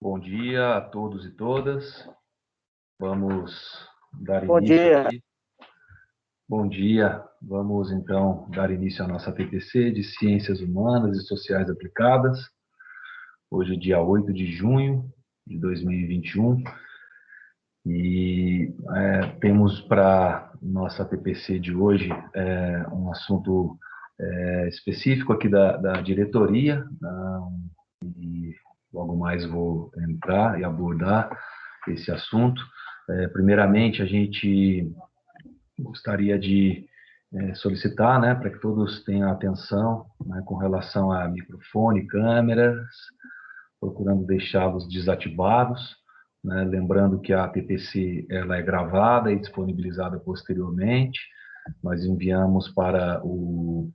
Bom dia a todos e todas. Vamos dar Bom início dia. aqui. Bom dia. Vamos, então, dar início à nossa TPC de Ciências Humanas e Sociais Aplicadas. Hoje é dia 8 de junho de 2021. E temos para nossa TPC de hoje um assunto específico aqui da diretoria, e logo mais vou entrar e abordar esse assunto. Primeiramente, a gente gostaria de solicitar, né, para que todos tenham atenção, né, com relação a microfone, câmeras, procurando deixá-los desativados, né, lembrando que a TPC ela é gravada e disponibilizada posteriormente. Nós enviamos para o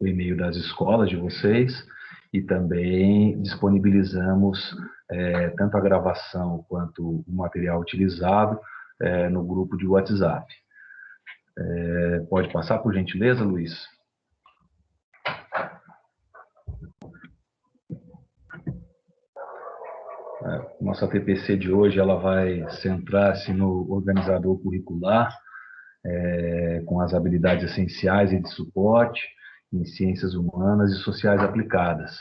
e-mail das escolas de vocês e também disponibilizamos tanto a gravação quanto o material utilizado no grupo de WhatsApp. Pode passar, por gentileza, Luiz? Nossa TPC de hoje ela vai centrar-se no organizador curricular, com as habilidades essenciais e de suporte em ciências humanas e sociais aplicadas.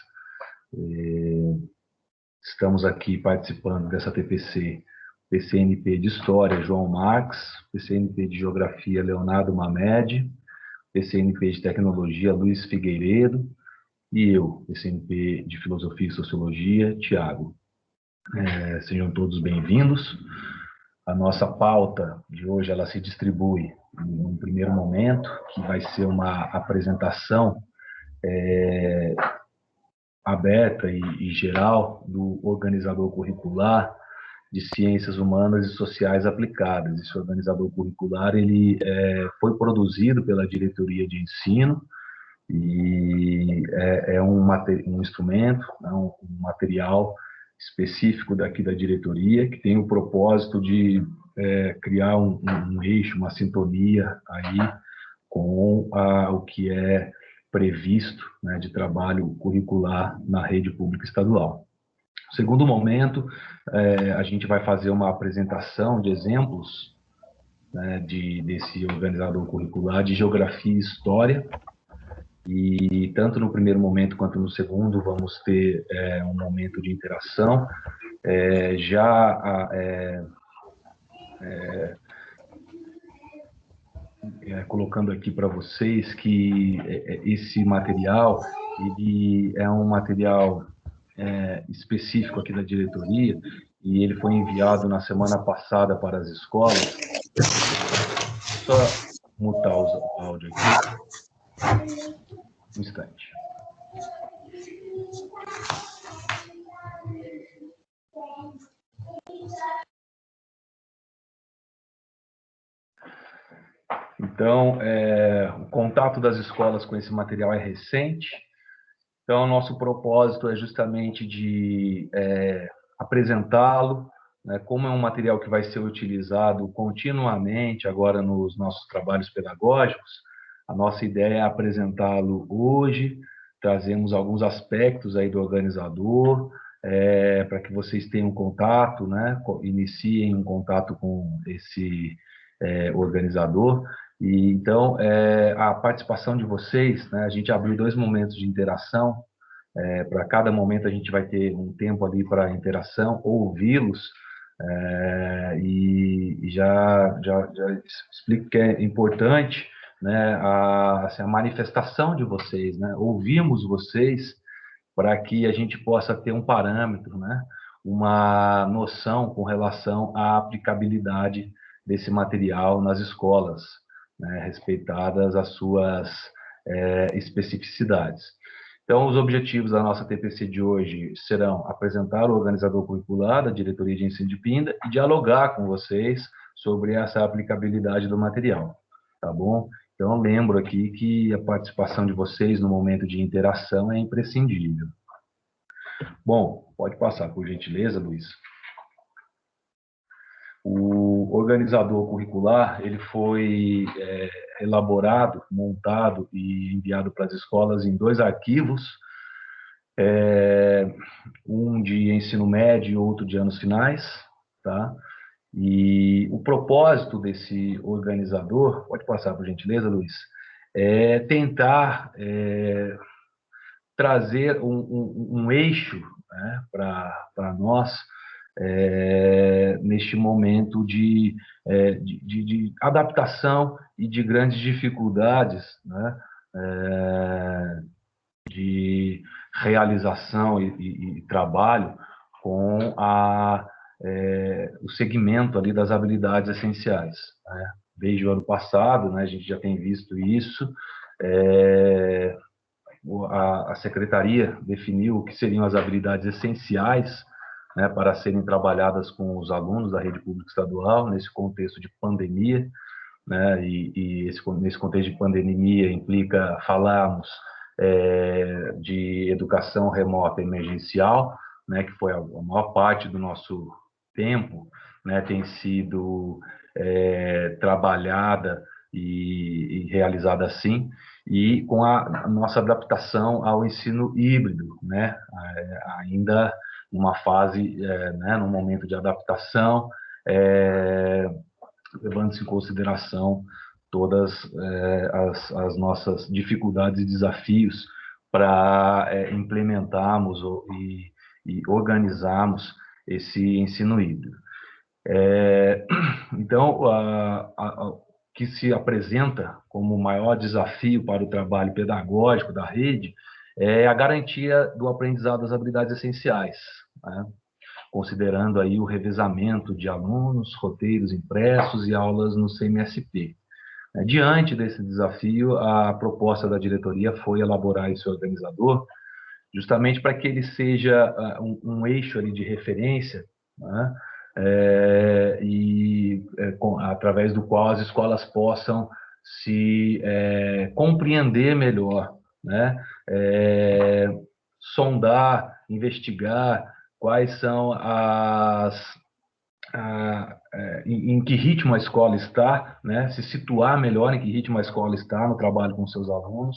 Estamos aqui participando dessa TPC, PCNP de História, João Marques, PCNP de Geografia, Leonardo Mamed, PCNP de Tecnologia, Luiz Figueiredo, e eu, PCNP de Filosofia e Sociologia, Tiago. Sejam todos bem-vindos. A nossa pauta de hoje ela se distribui em um primeiro momento, que vai ser uma apresentação aberta e geral do organizador curricular de Ciências Humanas e Sociais Aplicadas. Esse organizador curricular ele foi produzido pela Diretoria de Ensino e é um instrumento, um material específico daqui da diretoria, que tem o propósito de criar um eixo, uma sintonia aí com o que é previsto, né, de trabalho curricular na rede pública estadual. No segundo momento, a gente vai fazer uma apresentação de exemplos, né, desse organizador curricular de geografia e história. E tanto no primeiro momento quanto no segundo vamos ter um momento de interação. Colocando aqui para vocês que esse material ele é um material específico aqui da diretoria e ele foi enviado na semana passada para as escolas. Só mutar o áudio aqui. Um instante. Então, o contato das escolas com esse material é recente. Então, nosso propósito é justamente de apresentá-lo, né, como é um material que vai ser utilizado continuamente agora nos nossos trabalhos pedagógicos. A nossa ideia é apresentá-lo hoje, trazemos alguns aspectos aí do organizador, para que vocês tenham contato, né, iniciem um contato com esse organizador. E então, a participação de vocês, né, a gente abriu 2 momentos de interação. Para cada momento a gente vai ter um tempo ali para interação, ouvi-los, e já explico que é importante, né, assim, a manifestação de vocês, né, ouvirmos vocês para que a gente possa ter um parâmetro, né, uma noção com relação à aplicabilidade desse material nas escolas, né, respeitadas as suas especificidades. Então, os objetivos da nossa TPC de hoje serão apresentar o organizador curricular da Diretoria de Ensino de Pinda e dialogar com vocês sobre essa aplicabilidade do material, tá bom? Então, lembro aqui que a participação de vocês no momento de interação é imprescindível. Bom, pode passar, por gentileza, Luiz. O organizador curricular ele foi elaborado, montado e enviado para as escolas em 2 arquivos. Um de ensino médio e outro de anos finais, tá? E o propósito desse organizador, pode passar por gentileza, Luiz, é tentar trazer um eixo, né, para nós neste momento de adaptação e de grandes dificuldades, né, de realização e trabalho com o segmento ali das habilidades essenciais, né? Desde o ano passado, né, a gente já tem visto isso. A secretaria definiu o que seriam as habilidades essenciais, né, para serem trabalhadas com os alunos da rede pública estadual nesse contexto de pandemia, né, nesse contexto de pandemia implica falarmos de educação remota emergencial, né, que foi a maior parte do nosso tempo, né, tem sido trabalhada e realizada assim, e com a nossa adaptação ao ensino híbrido, né, ainda numa fase, né, num momento de adaptação, levando-se em consideração todas as nossas dificuldades e desafios para implementarmos e organizarmos esse ensino híbrido. Então, o que se apresenta como o maior desafio para o trabalho pedagógico da rede é a garantia do aprendizado das habilidades essenciais, né? Considerando aí o revezamento de alunos, roteiros impressos e aulas no CMSP. Diante desse desafio, a proposta da diretoria foi elaborar esse organizador, justamente para que ele seja um eixo ali de referência, né? Através do qual as escolas possam se compreender melhor, né? Sondar, investigar quais são em que ritmo a escola está, né? Se situar melhor em que ritmo a escola está no trabalho com seus alunos,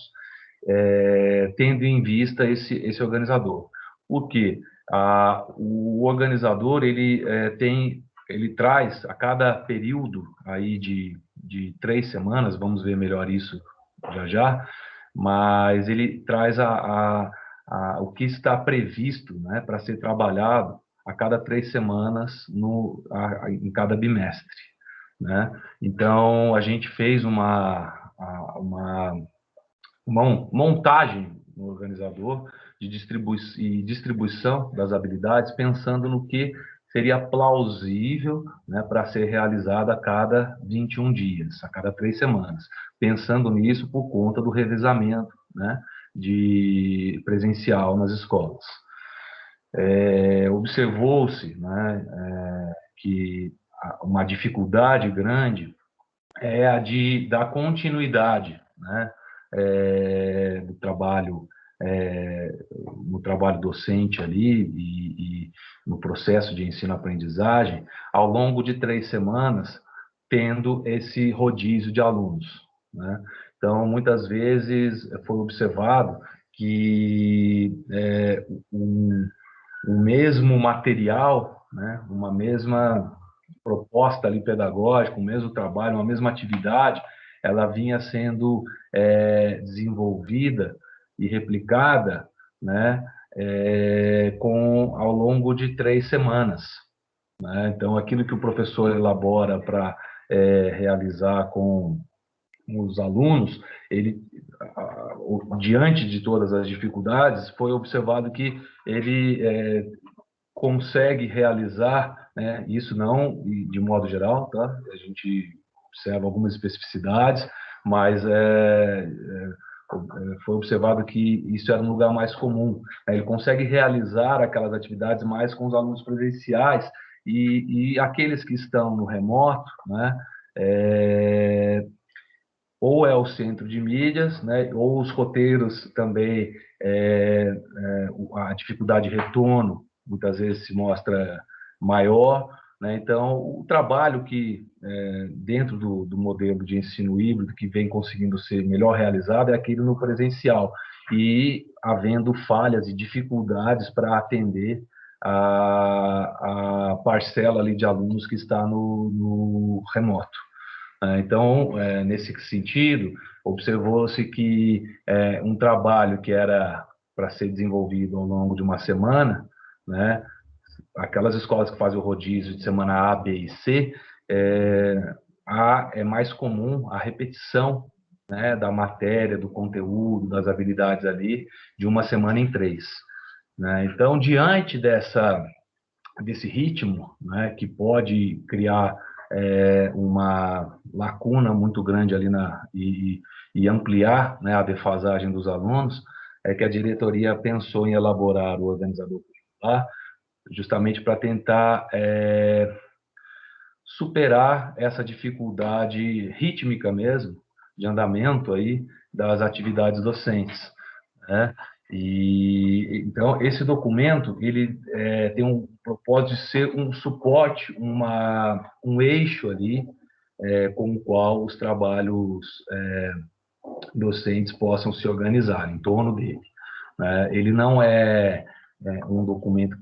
tendo em vista esse organizador. Por quê? O organizador ele traz a cada período aí de 3 semanas, vamos ver melhor isso já já, mas ele traz o que está previsto, né, para ser trabalhado a cada 3 semanas em cada bimestre, né? Então a gente fez uma montagem no organizador de distribuição das habilidades, pensando no que seria plausível, né, para ser realizada a cada 21 dias, a cada 3 semanas. Pensando nisso por conta do revezamento, né, de presencial nas escolas. Observou-se, né, que uma dificuldade grande é a de dar continuidade, né, do trabalho, no trabalho docente ali e no processo de ensino-aprendizagem ao longo de 3 semanas, tendo esse rodízio de alunos, né? Então, muitas vezes foi observado que o mesmo material, né, uma mesma proposta ali pedagógica, o mesmo trabalho, uma mesma atividade, ela vinha sendo desenvolvida e replicada, né, ao longo de 3 semanas, né? Então, aquilo que o professor elabora para realizar com os alunos, diante de todas as dificuldades, foi observado que ele consegue realizar, né, isso não de modo geral, tá? A gente observa algumas especificidades, mas foi observado que isso era um lugar mais comum, né? Ele consegue realizar aquelas atividades mais com os alunos presenciais e aqueles que estão no remoto, né, ou é o centro de mídias, né, ou os roteiros também, a dificuldade de retorno muitas vezes se mostra maior, né? Então, o trabalho que, dentro do modelo de ensino híbrido, que vem conseguindo ser melhor realizado, é aquele no presencial. E havendo falhas e dificuldades para atender a parcela ali de alunos que está no remoto. Então, nesse sentido, observou-se que um trabalho que era para ser desenvolvido ao longo de uma semana, né, aquelas escolas que fazem o rodízio de semana A, B e C, é mais comum a repetição, né, da matéria, do conteúdo, das habilidades ali, de uma semana em 3. Né? Então, diante desse ritmo, né, que pode criar uma lacuna muito grande ali e ampliar, né, a defasagem dos alunos, é que a diretoria pensou em elaborar o organizador curricular justamente para tentar superar essa dificuldade rítmica mesmo, de andamento aí das atividades docentes, né? E então esse documento ele tem um propósito de ser um suporte, um eixo ali com o qual os trabalhos docentes possam se organizar em torno dele. Ele não é um documento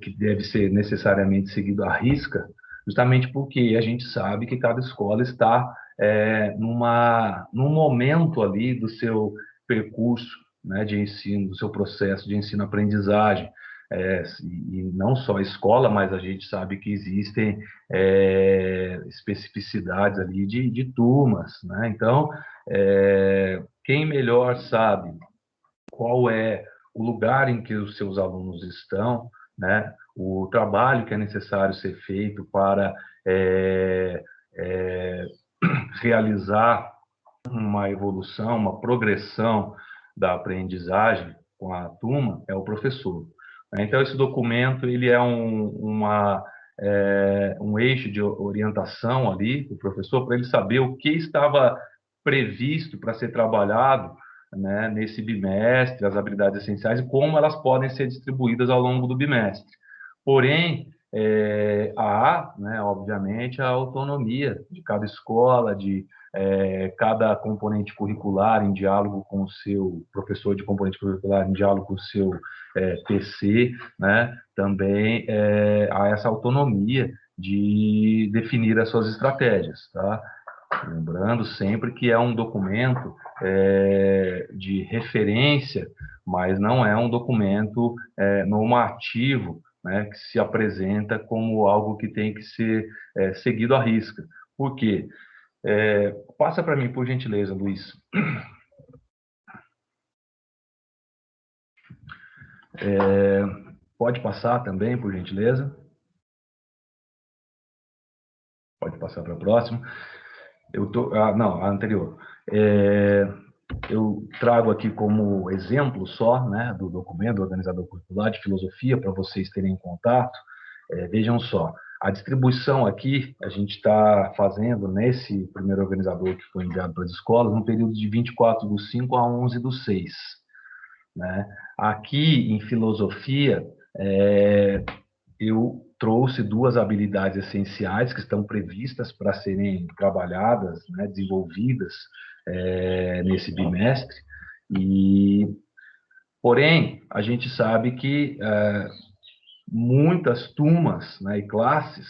que deve ser necessariamente seguido à risca, justamente porque a gente sabe que cada escola está num momento ali do seu percurso, né, de ensino, do seu processo de ensino-aprendizagem, e não só a escola, mas a gente sabe que existem especificidades ali de turmas, né? Então, quem melhor sabe qual é o lugar em que os seus alunos estão, né? O trabalho que é necessário ser feito para realizar uma evolução, uma progressão da aprendizagem com a turma é o professor. Então, esse documento ele é um eixo de orientação ali do professor para ele saber o que estava previsto para ser trabalhado, né, nesse bimestre, as habilidades essenciais e como elas podem ser distribuídas ao longo do bimestre. Porém, há, né, obviamente, a autonomia de cada escola, de cada componente curricular em diálogo com o seu professor de componente curricular, em diálogo com o seu PC, né, também há essa autonomia de definir as suas estratégias, tá? Lembrando sempre que é um documento de referência, mas não é um documento normativo, né, que se apresenta como algo que tem que ser seguido à risca. Por quê? Passa para mim, por gentileza, Luiz. Pode passar também, por gentileza. Pode passar para a próxima. Não, a anterior. Eu trago aqui como exemplo só, né, do documento do organizador curricular de filosofia, para vocês terem contato. Vejam só, a distribuição aqui, a gente está fazendo nesse primeiro organizador que foi enviado para as escolas, no período de 24/5 a 11/6. Né? Aqui, em filosofia, eu trouxe 2 habilidades essenciais que estão previstas para serem trabalhadas, né, desenvolvidas nesse bimestre. Porém, a gente sabe que muitas turmas, né, e classes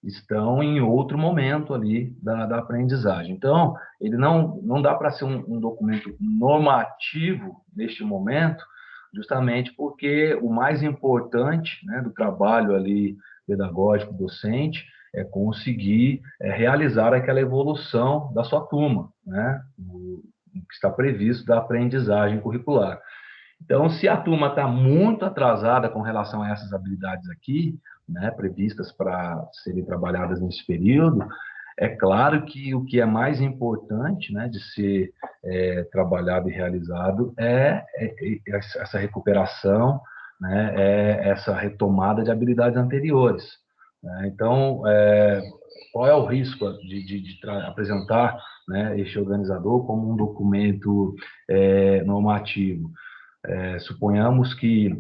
estão em outro momento ali da aprendizagem. Então, ele não dá para ser um documento normativo neste momento, justamente porque o mais importante, né, do trabalho ali pedagógico docente é conseguir realizar aquela evolução da sua turma, né, o que está previsto da aprendizagem curricular. Então, se a turma está muito atrasada com relação a essas habilidades aqui, né, previstas para serem trabalhadas nesse período, é claro que o que é mais importante, né, de ser trabalhado e realizado é essa recuperação, né, essa retomada de habilidades anteriores. Né? Então, qual é o risco de apresentar, né, este organizador como um documento normativo? Suponhamos que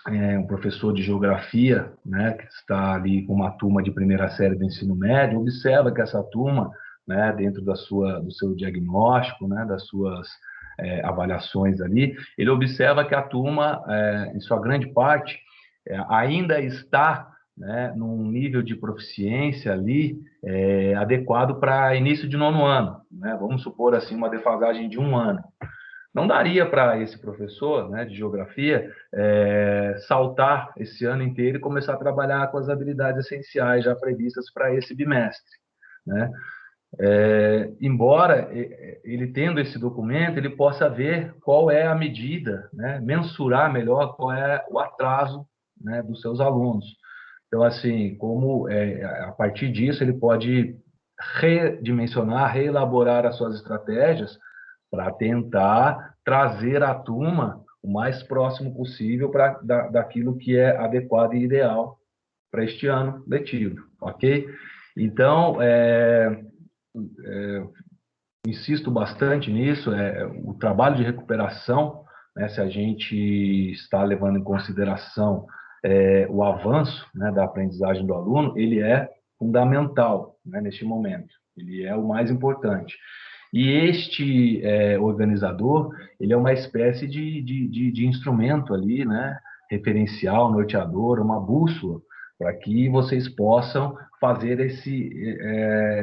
um professor de geografia, né, que está ali com uma turma de primeira série do ensino médio, observa que essa turma, né, dentro do seu diagnóstico, né, das suas avaliações ali, ele observa que a turma, em sua grande parte, ainda está, né, num nível de proficiência ali adequado para início de nono ano, né? Vamos supor assim uma defasagem de 1 ano. Não daria para esse professor, né, de geografia saltar esse ano inteiro e começar a trabalhar com as habilidades essenciais já previstas para esse bimestre, né? Embora ele tendo esse documento, ele possa ver qual é a medida, né, mensurar melhor qual é o atraso, né, dos seus alunos. Então, assim, como a partir disso ele pode redimensionar, reelaborar as suas estratégias para tentar trazer a turma o mais próximo possível daquilo que é adequado e ideal para este ano letivo, ok? Então, insisto bastante nisso, o trabalho de recuperação, né, se a gente está levando em consideração o avanço, né, da aprendizagem do aluno, ele é fundamental, né, neste momento, ele é o mais importante. E este organizador, ele é uma espécie de instrumento ali, né, referencial, norteador, uma bússola, para que vocês possam fazer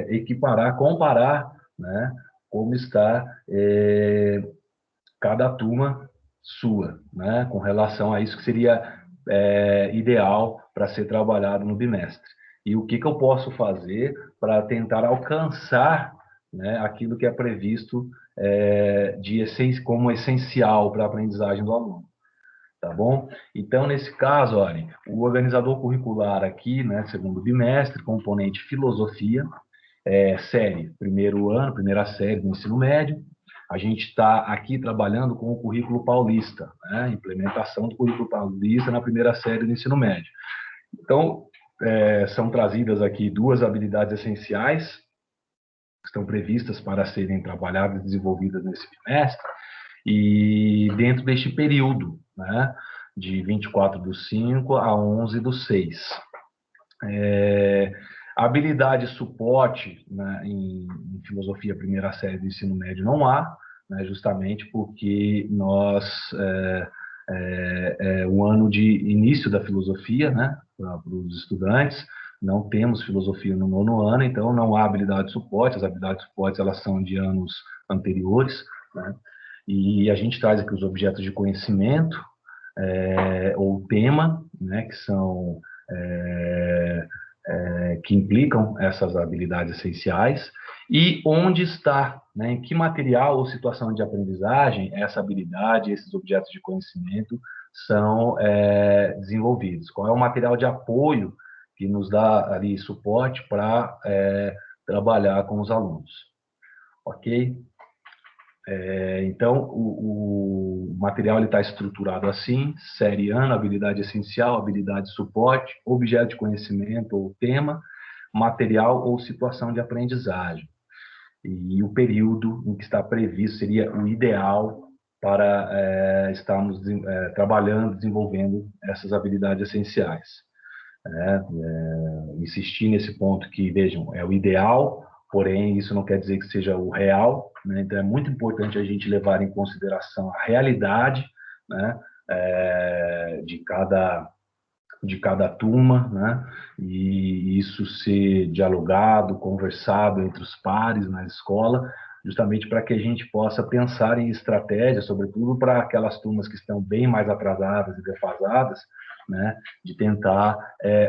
equiparar, comparar, né, como está cada turma sua, né, com relação a isso que seria ideal para ser trabalhado no bimestre. E o que eu posso fazer para tentar alcançar, né, aquilo que é previsto como essencial para a aprendizagem do aluno. Tá bom? Então, nesse caso, olha, o organizador curricular aqui, né, segundo bimestre, componente filosofia, série, primeiro ano, primeira série do ensino médio. A gente está aqui trabalhando com o currículo paulista, né? Implementação do currículo paulista na primeira série do ensino médio. Então, são trazidas aqui 2 habilidades essenciais que estão previstas para serem trabalhadas e desenvolvidas nesse bimestre, e dentro deste período, né, de 24/5 a 11/6. A habilidade suporte, né, em filosofia primeira série do ensino médio não há, né, justamente porque o ano de início da filosofia, né, para os estudantes, não temos filosofia no nono ano, então não há habilidade de suporte, as habilidades de suporte elas são de anos anteriores, né, e a gente traz aqui os objetos de conhecimento, ou tema, né, que são que implicam essas habilidades essenciais, e onde está, né, em que material ou situação de aprendizagem essa habilidade, esses objetos de conhecimento são desenvolvidos. Qual é o material de apoio que nos dá ali suporte para trabalhar com os alunos. Ok? Então, o material está estruturado assim: série ano, habilidade essencial, habilidade de suporte, objeto de conhecimento ou tema, material ou situação de aprendizagem. E o período em que está previsto seria o ideal para estarmos trabalhando, desenvolvendo essas habilidades essenciais. Insistir nesse ponto que, vejam, é o ideal, porém isso não quer dizer que seja o real, né? Então é muito importante a gente levar em consideração a realidade, né, de cada turma, né, e isso ser dialogado, conversado entre os pares na escola, justamente para que a gente possa pensar em estratégias, sobretudo para aquelas turmas que estão bem mais atrasadas e defasadas, né, de tentar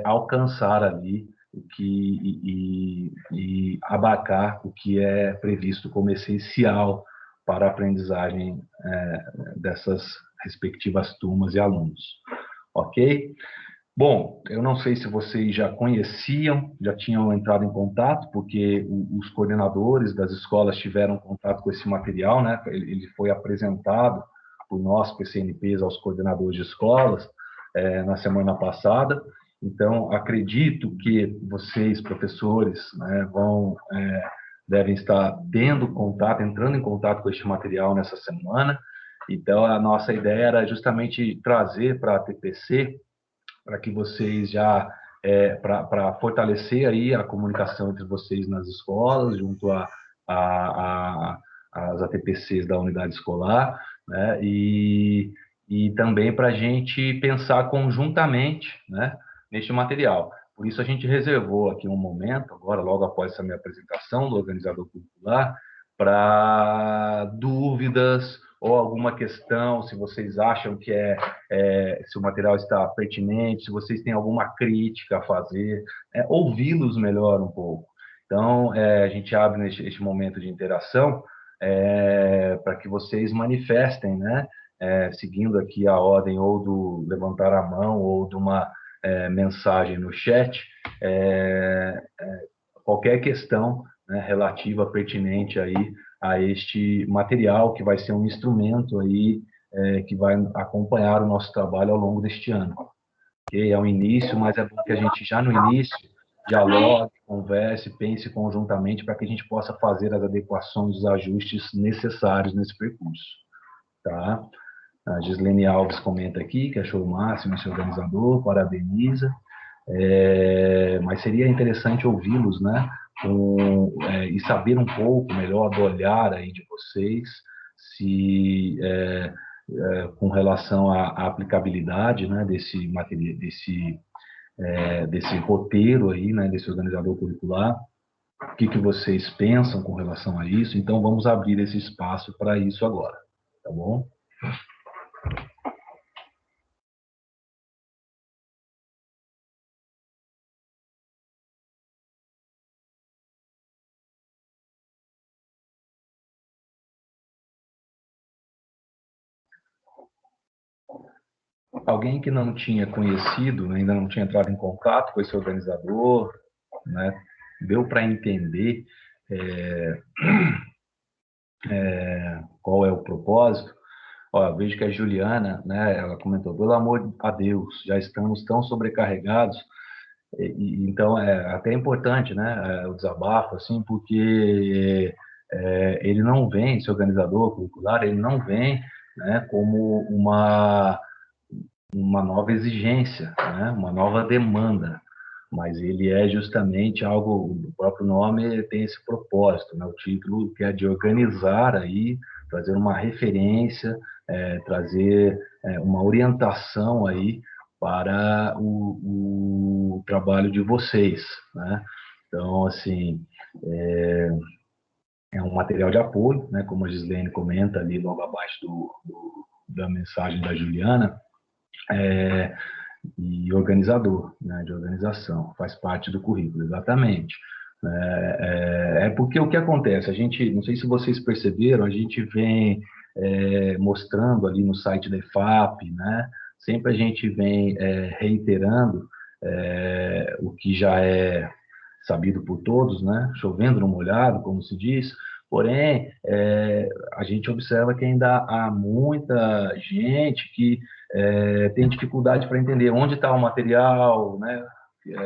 alcançar ali o que e abarcar o que é previsto como essencial para a aprendizagem dessas respectivas turmas e alunos. Ok? Bom, eu não sei se vocês já conheciam, já tinham entrado em contato, porque os coordenadores das escolas tiveram contato com esse material, né? Ele foi apresentado por nós, PCNPs, aos coordenadores de escolas na semana passada. Então, acredito que vocês, professores, né, devem estar tendo contato, entrando em contato com este material nessa semana. Então, a nossa ideia era justamente trazer para a TPC, para que vocês para fortalecer aí a comunicação entre vocês nas escolas, junto as ATPCs da unidade escolar, né? E também para a gente pensar conjuntamente, né, neste material. Por isso a gente reservou aqui um momento, agora logo após essa minha apresentação do organizador curricular, para dúvidas ou alguma questão, se vocês acham que se o material está pertinente, se vocês têm alguma crítica a fazer, ouvi-los melhor um pouco. Então, a gente abre este momento de interação para que vocês manifestem, né? Seguindo aqui a ordem ou do levantar a mão ou de uma mensagem no chat, qualquer questão, né, relativa, pertinente aí a este material, que vai ser um instrumento aí que vai acompanhar o nosso trabalho ao longo deste ano. Okay? É o início, mas é bom que a gente já no início dialogue, converse, pense conjuntamente para que a gente possa fazer as adequações, os ajustes necessários nesse percurso. Tá? A Gislene Alves comenta aqui que achou o máximo esse organizador, parabeniza. Mas seria interessante ouvi-los, né? E saber um pouco melhor do olhar aí de vocês, se com relação à aplicabilidade, né, desse material, desse roteiro aí, né, desse organizador curricular, o que vocês pensam com relação a isso. Então vamos abrir esse espaço para isso agora, tá bom? Alguém que não tinha conhecido, ainda não tinha entrado em contato com esse organizador, né, deu para entender qual é o propósito. Ó, eu vejo que a Juliana, né, ela comentou, pelo amor a Deus, já estamos tão sobrecarregados, então é até importante, né, o desabafo, assim, porque ele não vem, esse organizador curricular, ele não vem, né, como uma nova exigência, né, uma nova demanda, mas ele é justamente algo, o próprio nome tem esse propósito, né, o título que é de organizar aí, trazer uma referência, trazer uma orientação aí para o trabalho de vocês, né? Então, assim, é um material de apoio, né, como a Gislene comenta ali logo abaixo da mensagem da Juliana, e organizador, né, de organização, faz parte do currículo, exatamente. Porque o que acontece, a gente, não sei se vocês perceberam, a gente vem mostrando ali no site da EFAP, né, sempre a gente vem reiterando o que já é sabido por todos, né, chovendo no molhado, como se diz, porém, a gente observa que ainda há muita gente que tem dificuldade para entender onde está o material, né,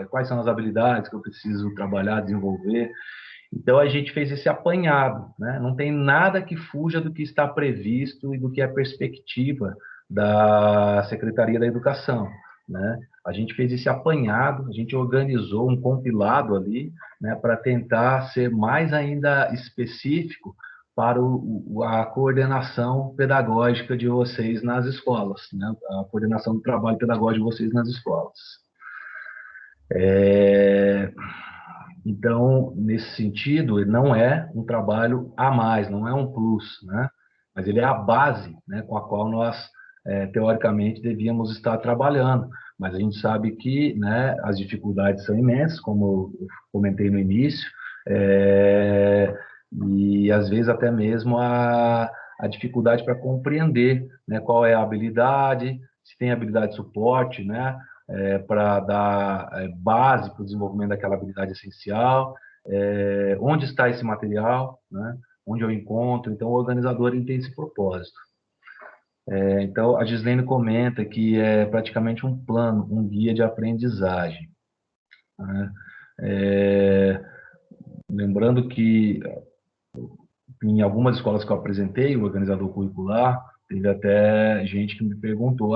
quais são as habilidades que eu preciso trabalhar, desenvolver. Então, a gente fez esse apanhado, né? Não tem nada que fuja do que está previsto e do que é perspectiva da Secretaria da Educação, né? A gente fez esse apanhado, a gente organizou um compilado ali, né, para tentar ser mais ainda específico para a coordenação pedagógica de vocês nas escolas, né? A coordenação do trabalho pedagógico de vocês nas escolas. Então, nesse sentido, ele não é um trabalho a mais, não é um plus, né? Mas ele é a base, né, com a qual nós, teoricamente, devíamos estar trabalhando. Mas a gente sabe que, né, as dificuldades são imensas, como eu comentei no início, e às vezes até mesmo a dificuldade para compreender, né, qual é a habilidade, se tem habilidade de suporte, né, para dar base para o desenvolvimento daquela habilidade essencial, onde está esse material, né? Onde eu encontro. Então, o organizador ele tem esse propósito. Então, a Gislene comenta que é praticamente um plano, um guia de aprendizagem, né? Lembrando que em algumas escolas que eu apresentei, o organizador curricular, teve até gente que me perguntou,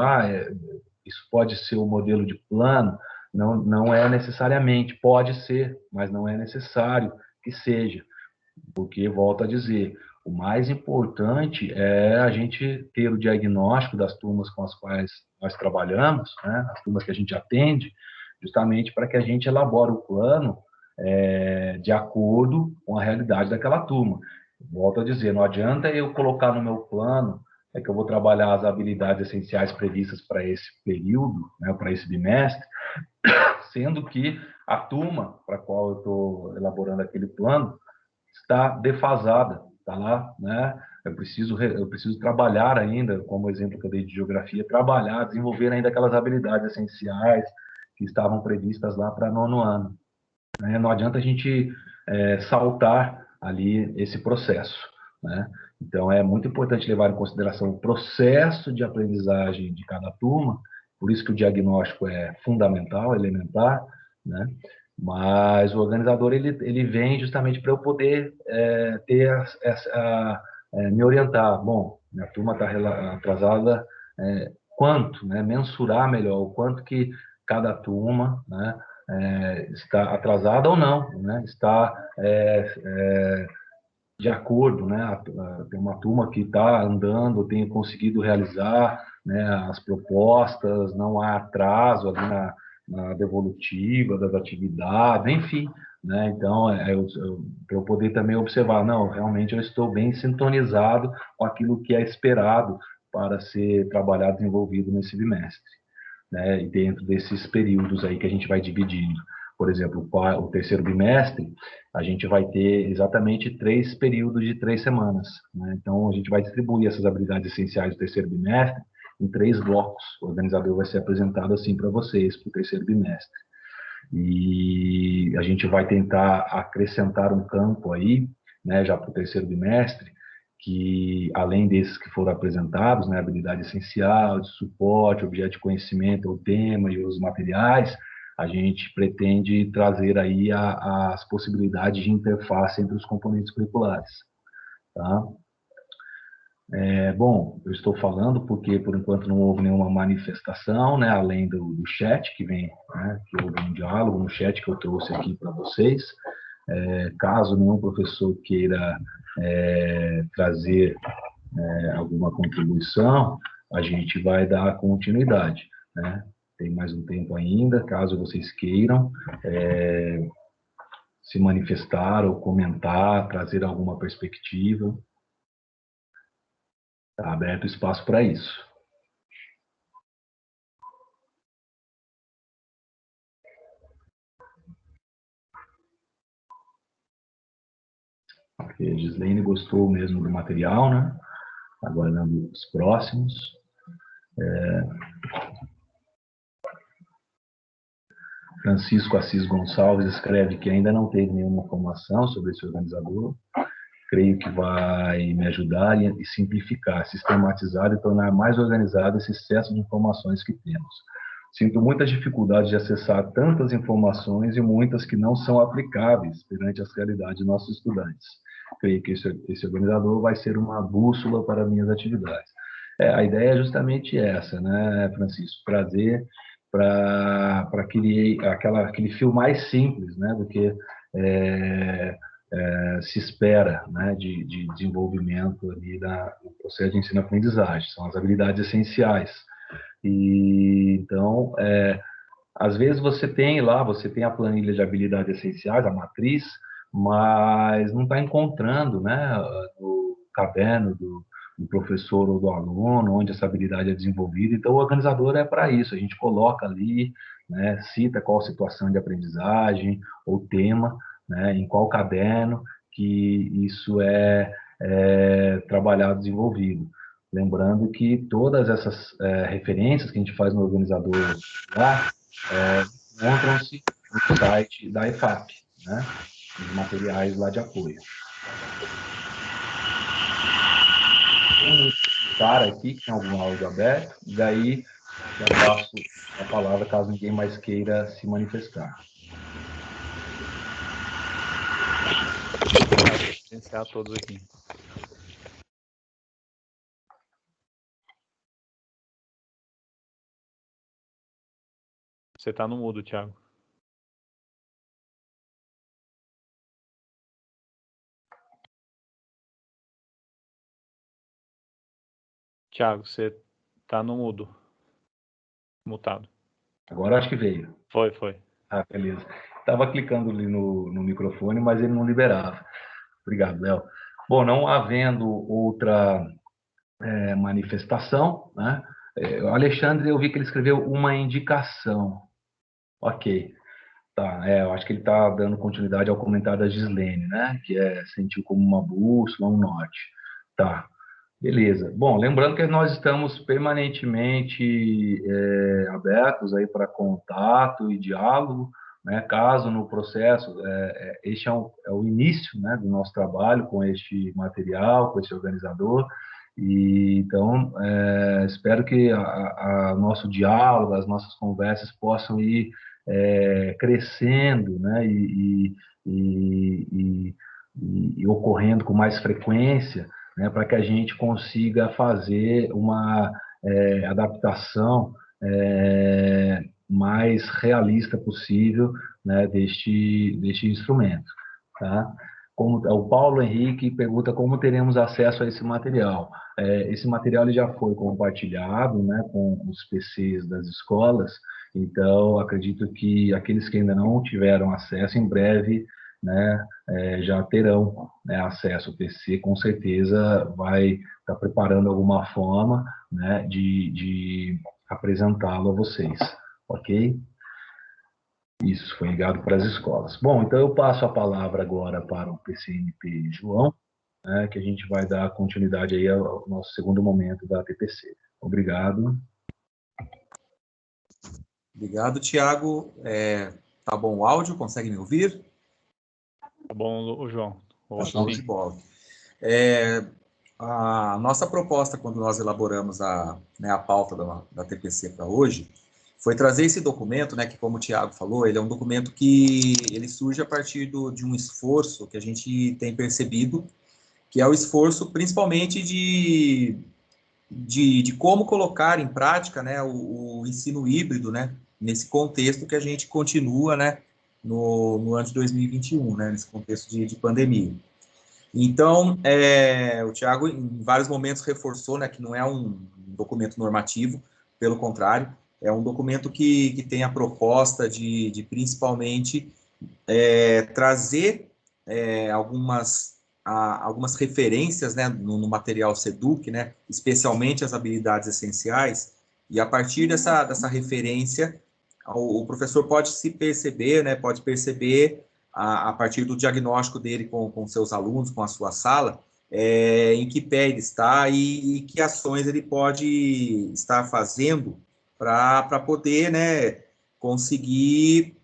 isso pode ser o modelo de plano? Não, não é necessariamente, pode ser, mas não é necessário que seja, porque, volto a dizer, O mais importante é a gente ter o diagnóstico das turmas com as quais nós trabalhamos, né, as turmas que a gente atende, justamente para que a gente elabore o plano de acordo com a realidade daquela turma. Volto a dizer, não adianta eu colocar no meu plano que eu vou trabalhar as habilidades essenciais previstas para esse período, né, para esse bimestre, sendo que a turma para a qual eu estou elaborando aquele plano está defasada, está lá, né? Eu preciso trabalhar ainda, como exemplo que eu dei de geografia, trabalhar, desenvolver ainda aquelas habilidades essenciais que estavam previstas lá para nono ano. Né? Não adianta a gente saltar ali esse processo, né? Então, é muito importante levar em consideração o processo de aprendizagem de cada turma, por isso que o diagnóstico é fundamental, elementar, né? Mas o organizador, ele vem justamente para eu poder me orientar. Bom, minha turma está atrasada, quanto, né? Mensurar melhor o quanto que cada turma, né? Está atrasada ou não, né? Está de acordo, né? Tem uma turma que está andando, tem conseguido realizar, né, as propostas, não há atraso ali na devolutiva das atividades, enfim, né? Então, para eu poder também observar, não, realmente eu estou bem sintonizado com aquilo que é esperado para ser trabalhado e desenvolvido nesse bimestre, né? E dentro desses períodos aí que a gente vai dividindo. Por exemplo, o terceiro bimestre, a gente vai ter exatamente 3 períodos de 3 semanas, né? Então, a gente vai distribuir essas habilidades essenciais do terceiro bimestre em 3 blocos. O organizador vai ser apresentado assim para vocês, para o terceiro bimestre. E a gente vai tentar acrescentar um campo aí, né, já para o terceiro bimestre, que além desses que foram apresentados, né, habilidade essencial, de suporte, objeto de conhecimento, o tema e os materiais, a gente pretende trazer aí as possibilidades de interface entre os componentes curriculares, tá? Bom, eu estou falando porque, por enquanto, não houve nenhuma manifestação, né, além do chat que vem, né, que houve um diálogo no chat que eu trouxe aqui para vocês. Caso nenhum professor queira trazer alguma contribuição, a gente vai dar continuidade, né? Tem mais um tempo ainda, caso vocês queiram se manifestar ou comentar, trazer alguma perspectiva, está aberto espaço para isso. Porque a Gislaine gostou mesmo do material, né? Aguardando os próximos. Francisco Assis Gonçalves escreve que ainda não teve nenhuma informação sobre esse organizador. Creio que vai me ajudar e simplificar, sistematizar e tornar mais organizado esse excesso de informações que temos. Sinto muitas dificuldades de acessar tantas informações e muitas que não são aplicáveis perante as realidades de nossos estudantes. Creio que esse organizador vai ser uma bússola para minhas atividades. A ideia é justamente essa, né, Francisco? Trazer para aquele fio mais simples, né, do que se espera, né, de desenvolvimento ali no processo de ensino-aprendizagem. São as habilidades essenciais. E então, às vezes você tem a planilha de habilidades essenciais, a matriz, mas não está encontrando, né, no caderno do professor ou do aluno, onde essa habilidade é desenvolvida. Então, o organizador é para isso. A gente coloca ali, né, cita qual situação de aprendizagem ou tema, né, em qual caderno que isso trabalhado, desenvolvido. Lembrando que todas essas referências que a gente faz no organizador lá encontram-se no site da EFAP, né, os materiais lá de apoio. Para aqui, que tem algum áudio aberto, e daí já passo a palavra caso ninguém mais queira se manifestar. Vou silenciar todos aqui. Você está no mudo, Thiago. Tiago, você tá no mudo. Mutado. Agora acho que veio. Foi. Ah, beleza. Estava clicando ali no microfone, mas ele não liberava. Obrigado, Léo. Bom, não havendo outra manifestação, né? O Alexandre, eu vi que ele escreveu uma indicação. Ok. Tá, eu acho que ele está dando continuidade ao comentário da Gislene, né? Que é sentiu como uma bússola, um norte. Tá, beleza. Bom, lembrando que nós estamos permanentemente abertos aí para contato e diálogo, né? Caso no processo, este é o início, né, do nosso trabalho com este material, com este organizador. E então espero que o nosso diálogo, as nossas conversas possam ir crescendo, né, e ocorrendo com mais frequência, né, para que a gente consiga fazer uma adaptação mais realista possível, né, deste instrumento. Tá? Como, o Paulo Henrique pergunta como teremos acesso a esse material. Esse material ele já foi compartilhado, né, com os PCs das escolas, então acredito que aqueles que ainda não tiveram acesso, em breve, né, já terão, né, acesso ao PC, com certeza vai estar preparando alguma forma, né, de apresentá-lo a vocês, ok? Isso, foi ligado para as escolas. Bom, então eu passo a palavra agora para o PCNP João, né, que a gente vai dar continuidade aí ao nosso segundo momento da TPC. Obrigado. Obrigado, Tiago. Tá bom o áudio? Consegue me ouvir? Tá bom, o João. Tá show de bola. A nossa proposta, quando nós elaboramos a pauta da TPC para hoje, foi trazer esse documento, né, que, como o Tiago falou, ele é um documento que ele surge a partir de um esforço que a gente tem percebido, que é o esforço principalmente de como colocar em prática, né, o ensino híbrido, né, nesse contexto que a gente continua, né, no ano de 2021, né, nesse contexto de pandemia. Então, o Tiago, em vários momentos, reforçou, né, que não é um documento normativo, pelo contrário, é um documento que tem a proposta de principalmente trazer algumas referências, né, no material SEDUC, né, especialmente as habilidades essenciais, e a partir dessa referência, o professor pode se perceber, né, pode perceber a partir do diagnóstico dele com seus alunos, com a sua sala, em que pé ele está e que ações ele pode estar fazendo para poder, né, conseguir,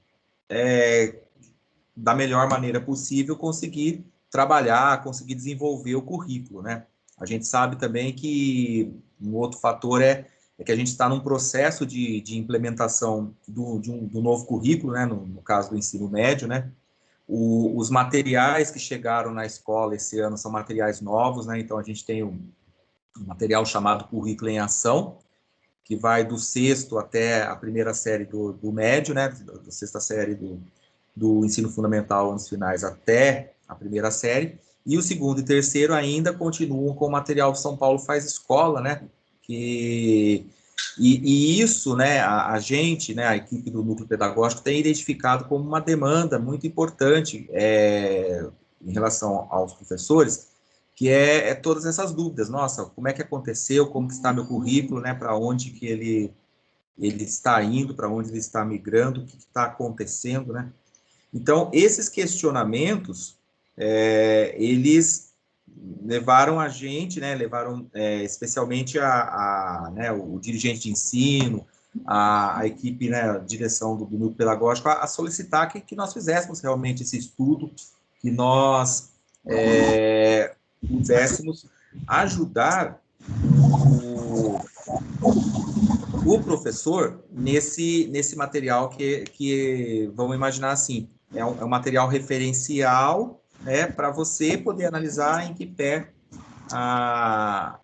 da melhor maneira possível, conseguir trabalhar, conseguir desenvolver o currículo, né? A gente sabe também que um outro fator é que a gente está num processo de implementação do novo currículo, né? No caso do ensino médio, né? Os materiais que chegaram na escola esse ano são materiais novos, né? Então, a gente tem um material chamado Currículo em Ação, que vai do sexto até a primeira série do médio, né? Da sexta série do ensino fundamental, anos finais, até a primeira série. E o segundo e terceiro ainda continuam com o material do São Paulo Faz Escola, né? E isso, né, a gente, né, a equipe do Núcleo Pedagógico tem identificado como uma demanda muito importante em relação aos professores, que é todas essas dúvidas. Nossa, como é que aconteceu, como que está meu currículo, né, para onde que ele está indo, para onde ele está migrando, o que está acontecendo, né? Então, esses questionamentos, eles levaram a gente, né, levaram especialmente né, o dirigente de ensino, a equipe, né, a direção do núcleo pedagógico, a solicitar que nós fizéssemos realmente esse estudo, que nós pudéssemos ajudar o professor nesse material que vamos imaginar assim, é um material referencial, né, para você poder analisar em que pé a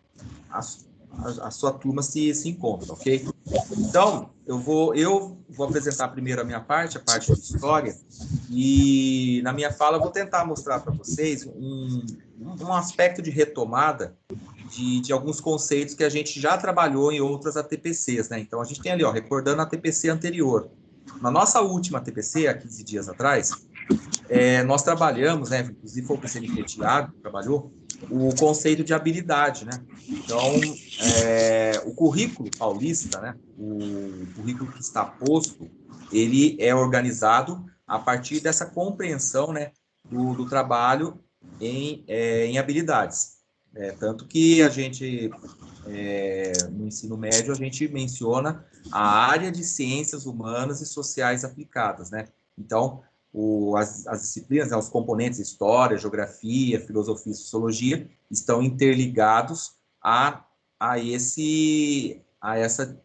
sua turma se encontra, ok? Então, eu vou apresentar primeiro a minha parte, a parte de história, e na minha fala eu vou tentar mostrar para vocês um aspecto de retomada de alguns conceitos que a gente já trabalhou em outras ATPCs, né? Então, a gente tem ali, ó, recordando a ATPC anterior. Na nossa última ATPC, há 15 dias atrás, nós trabalhamos, né? Inclusive foi o PCNP Thiago que trabalhou, o conceito de habilidade, né? Então, o currículo paulista, né? O currículo que está posto, ele é organizado a partir dessa compreensão, né? Do trabalho em habilidades. Tanto que a gente, no ensino médio, a gente menciona a área de ciências humanas e sociais aplicadas, né? Então, as disciplinas, né, os componentes história, geografia, filosofia e sociologia estão interligados a essa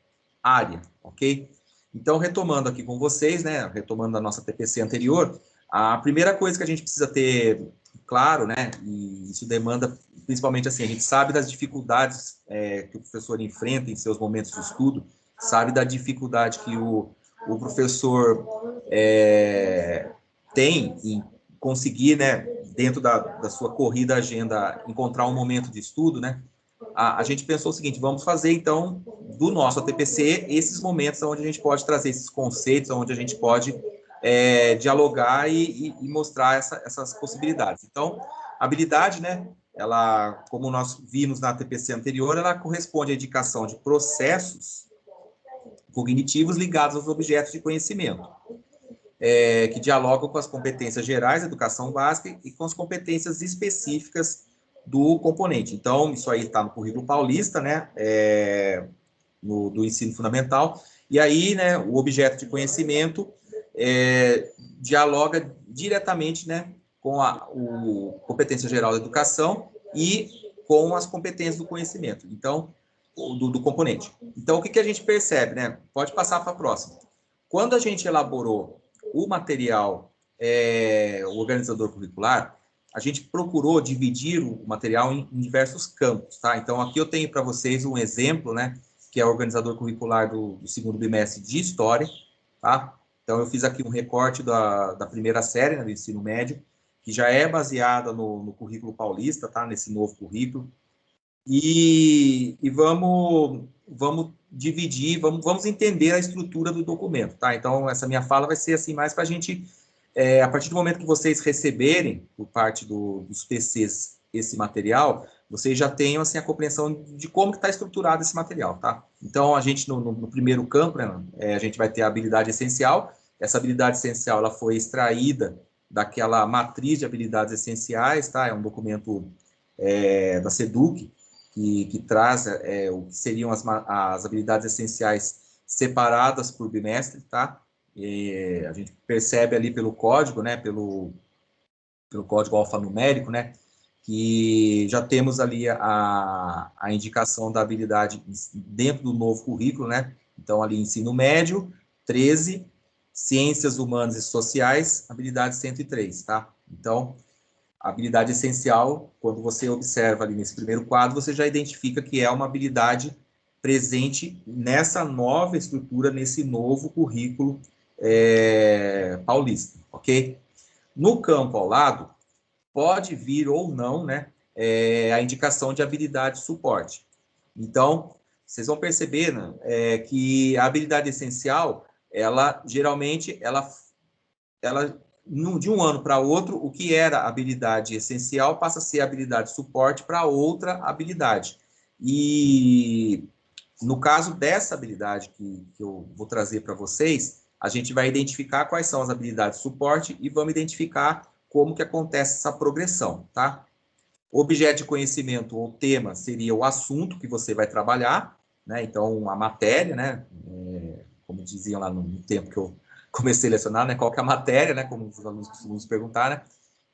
área, ok? Então, retomando aqui com vocês, né, retomando a nossa TPC anterior, a primeira coisa que a gente precisa ter claro, né, e isso demanda, principalmente assim, a gente sabe das dificuldades que o professor enfrenta em seus momentos de estudo, sabe da dificuldade que o professor tem em conseguir, né, dentro da sua corrida agenda, encontrar um momento de estudo, né, a gente pensou o seguinte, vamos fazer, então, do nosso ATPC, esses momentos onde a gente pode trazer esses conceitos, onde a gente pode dialogar e mostrar essas possibilidades. Então, a habilidade, né, ela, como nós vimos na ATPC anterior, ela corresponde à indicação de processos cognitivos ligados aos objetos de conhecimento, que dialogam com as competências gerais da educação básica e com as competências específicas do componente. Então, isso aí está no currículo paulista, né, do ensino fundamental, e aí, né, o objeto de conhecimento dialoga diretamente, né, com a competência geral da educação e com as competências do conhecimento, então, do componente. Então, o que a gente percebe, né? Pode passar para a próxima. Quando a gente elaborou o material, o organizador curricular, a gente procurou dividir o material em diversos campos, tá? Então, aqui eu tenho para vocês um exemplo, né, que é o organizador curricular do segundo bimestre de História, tá? Então, eu fiz aqui um recorte da primeira série, né, do ensino médio, que já é baseada no currículo paulista, tá? Nesse novo currículo. E vamos dividir, vamos entender a estrutura do documento, tá? Então, essa minha fala vai ser assim, mais para a gente, a partir do momento que vocês receberem, por parte dos PCs, esse material, vocês já tenham, assim, a compreensão de como está estruturado esse material, tá? Então, a gente, no primeiro campo, né, a gente vai ter a habilidade essencial. Essa habilidade essencial, ela foi extraída daquela matriz de habilidades essenciais, tá? É um documento da SEDUC, que traz o que seriam as habilidades essenciais separadas por bimestre, tá? E a gente percebe ali pelo código, né, pelo código alfanumérico, né, que já temos ali a indicação da habilidade dentro do novo currículo, né? Então, ali, ensino médio, 13, ciências humanas e sociais, habilidade 103, tá? Então, a habilidade essencial, quando você observa ali nesse primeiro quadro, você já identifica que é uma habilidade presente nessa nova estrutura, nesse novo currículo paulista, ok? No campo ao lado, pode vir ou não, né, a indicação de habilidade de suporte. Então, vocês vão perceber, né, que a habilidade essencial, ela geralmente, ela de um ano para outro, o que era habilidade essencial passa a ser habilidade de suporte para outra habilidade. E no caso dessa habilidade que eu vou trazer para vocês, a gente vai identificar quais são as habilidades de suporte e vamos identificar como que acontece essa progressão, tá? O objeto de conhecimento ou tema seria o assunto que você vai trabalhar, né? Então, a matéria, né? Como diziam lá no tempo que eu comecei a lecionar, né? Qual que é a matéria, né? Como os alunos costumam perguntar, né?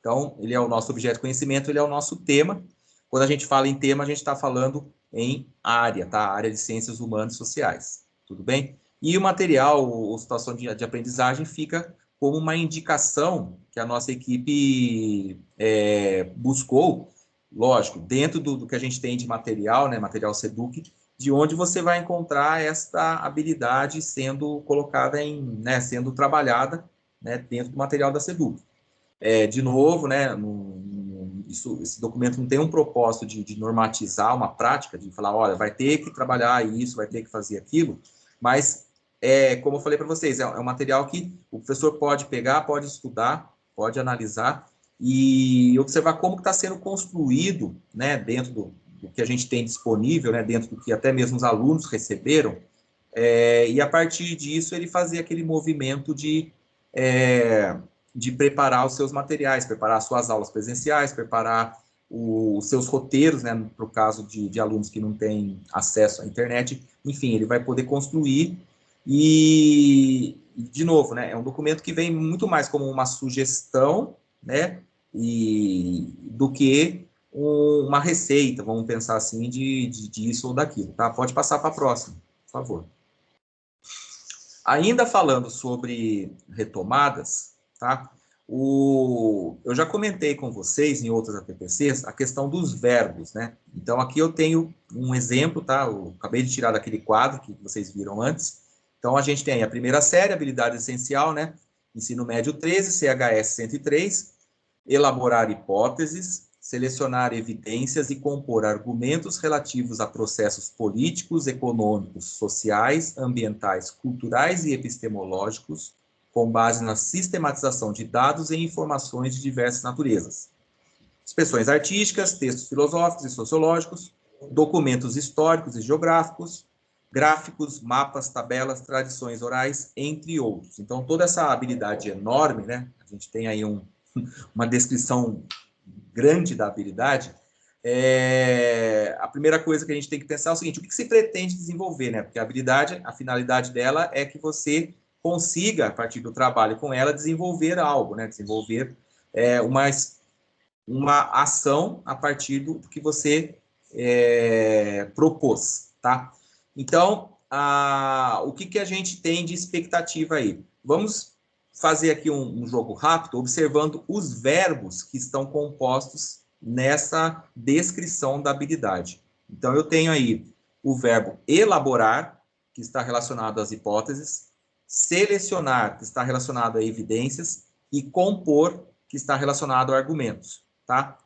Então, ele é o nosso objeto de conhecimento, ele é o nosso tema. Quando a gente fala em tema, a gente está falando em área, tá? Área de ciências humanas e sociais, tudo bem? E o material ou situação de aprendizagem fica como uma indicação que a nossa equipe buscou, lógico, dentro do que a gente tem de material, né? Material SEDUC, de onde você vai encontrar esta habilidade sendo colocada né, sendo trabalhada, né, dentro do material da SEDUC. De novo, né, esse documento não tem um propósito de normatizar uma prática, de falar, olha, vai ter que trabalhar isso, vai ter que fazer aquilo, mas, como eu falei para vocês, é um material que o professor pode pegar, pode estudar, pode analisar e observar como está sendo construído, né, dentro do que a gente tem disponível, né, dentro do que até mesmo os alunos receberam, e a partir disso ele fazer aquele movimento de preparar os seus materiais, preparar as suas aulas presenciais, preparar os seus roteiros, né, para o caso de alunos que não têm acesso à internet, enfim, ele vai poder construir e, de novo, né, é um documento que vem muito mais como uma sugestão, né, do que uma receita, vamos pensar assim, disso ou daquilo, tá? Pode passar para a próxima, por favor. Ainda falando sobre retomadas, tá? Eu já comentei com vocês em outras ATPCs a questão dos verbos, né? Então, aqui eu tenho um exemplo, tá? Eu acabei de tirar daquele quadro que vocês viram antes. Então, a gente tem a primeira série, habilidade essencial, né? Ensino médio 13, CHS 103, elaborar hipóteses, selecionar evidências e compor argumentos relativos a processos políticos, econômicos, sociais, ambientais, culturais e epistemológicos, com base na sistematização de dados e informações de diversas naturezas. Expressões artísticas, textos filosóficos e sociológicos, documentos históricos e geográficos, gráficos, mapas, tabelas, tradições orais, entre outros. Então, toda essa habilidade enorme, né? A gente tem aí uma descrição grande da habilidade. A primeira coisa que a gente tem que pensar é o seguinte: o que se pretende desenvolver, né? Porque a habilidade, a finalidade dela é que você consiga, a partir do trabalho com ela, desenvolver algo, né? Desenvolver uma ação a partir do que você propôs, tá? Então, o que a gente tem de expectativa aí? Vamos fazer aqui um jogo rápido, observando os verbos que estão compostos nessa descrição da habilidade. Então, eu tenho aí o verbo elaborar, que está relacionado às hipóteses, selecionar, que está relacionado a evidências, e compor, que está relacionado a argumentos, tá?